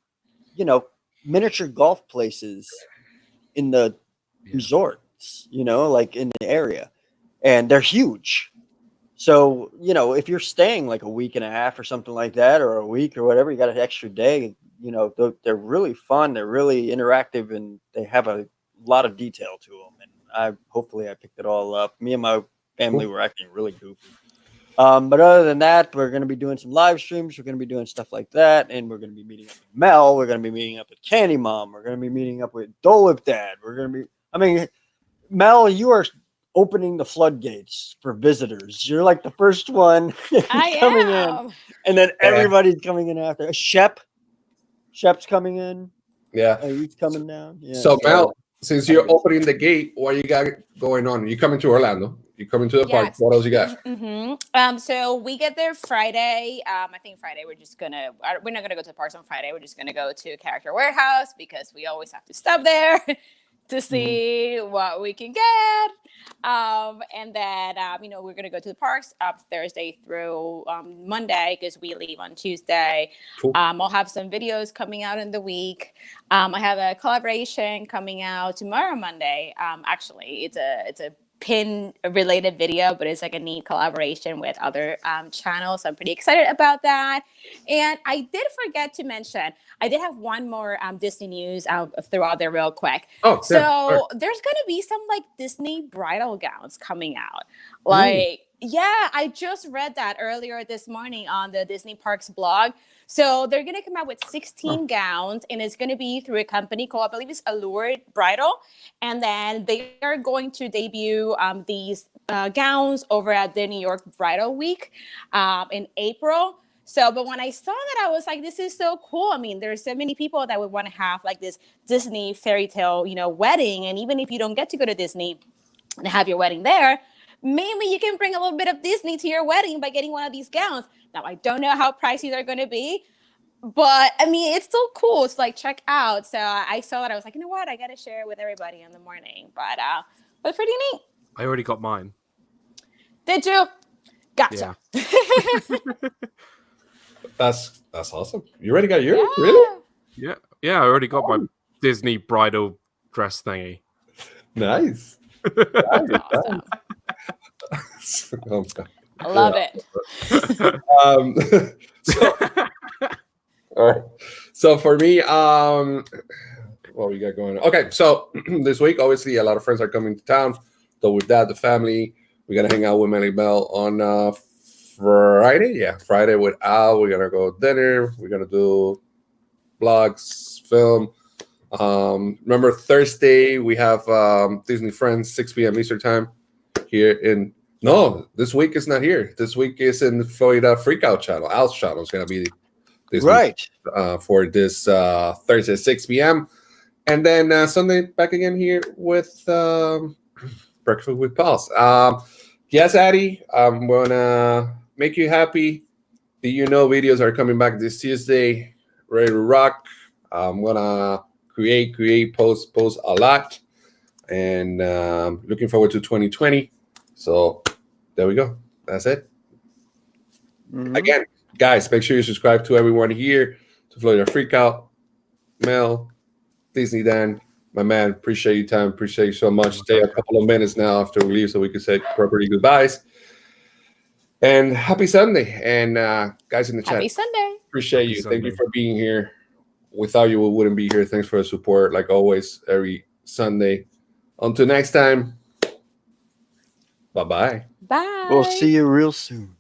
miniature golf places in the resorts, like in the area, and they're huge. So, if you're staying like a week and a half or something like that, or a week or whatever, you got an extra day, they're really fun. They're really interactive, and they have a lot of detail to them. And hopefully I picked it all up. Me and my family were acting really goofy. But other than that, we're going to be doing some live streams. We're going to be doing stuff like that. And we're going to be meeting up with Mel. We're going to be meeting up with Candy Mom. We're going to be meeting up with Dad. Mel, you are opening the floodgates for visitors. You're like the first one coming in. And then everybody's coming in after. Shep's coming in. Yeah. He's coming down. Yeah. So, Mel, since you're opening the gate, what you got going on? You coming to Orlando? You coming to the park? What else you got? Mm-hmm. So we get there Friday. I think Friday we're not gonna go to the parks on Friday. We're just gonna go to Character Warehouse because we always have to stop there to see what we can get. And then we're gonna go to the parks Thursday through Monday because we leave on Tuesday. Cool. I'll have some videos coming out in the week. I have a collaboration coming out tomorrow, Monday. Actually, it's a pin related video, but it's like a neat collaboration with other channels. So I'm pretty excited about that. And I did forget to mention, I did have one more Disney news I'll throw out there real quick. There's gonna be some like Disney bridal gowns coming out. Yeah, I just read that earlier this morning on the Disney Parks blog. So they're going to come out with 16 gowns, and it's going to be through a company called, I believe it's Allure Bridal. And then they are going to debut these gowns over at the New York Bridal Week in April. But when I saw that, I was like, this is so cool. I mean, there's so many people that would want to have like this Disney fairy tale, wedding. And even if you don't get to go to Disney and have your wedding there, maybe you can bring a little bit of Disney to your wedding by getting one of these gowns. Now, I don't know how pricey they're going to be, but I mean, it's still cool to like check out. So I saw that. I was like, you know what? I got to share it with everybody in the morning. But pretty neat. I already got mine. Did you? Gotcha. Yeah. That's awesome. You already got yours? Yeah. Really? Yeah. I already got my Disney bridal dress thingy. Nice. Awesome. Oh, I love it. All right. So for me, what we got going on? Okay, so this week, obviously, a lot of friends are coming to town. So with that, the family, we're gonna hang out with MellyMel on Friday. Yeah, Friday with Al. We're gonna go dinner. We're gonna do vlogs, film. Remember Thursday we have Disney Friends 6 p.m. Eastern time here in. No, this week is not here. This week is in the Florida Freakout channel. Al's channel is gonna be this Right. week, for this Thursday 6 p.m. And then Sunday back again here with Breakfast with Pulse. Yes, Addy, I'm gonna make you happy. The videos are coming back this Tuesday. Ready to rock. I'm gonna create, post a lot, and looking forward to 2020. So there we go. That's it. Mhm. Again, guys, make sure you subscribe to everyone here to Florida Freakout. Mel, DizneyDan, my man, appreciate your time. Appreciate you so much. Stay a couple of minutes now after we leave so we can say properly goodbyes. And happy Sunday. And guys in the chat, Happy Sunday. appreciate Happy you. Thank you Sunday. for being here. Without you, we wouldn't be here. Thanks for the support, like always, every Sunday. Until next time, bye-bye. Bye. We'll see you real soon.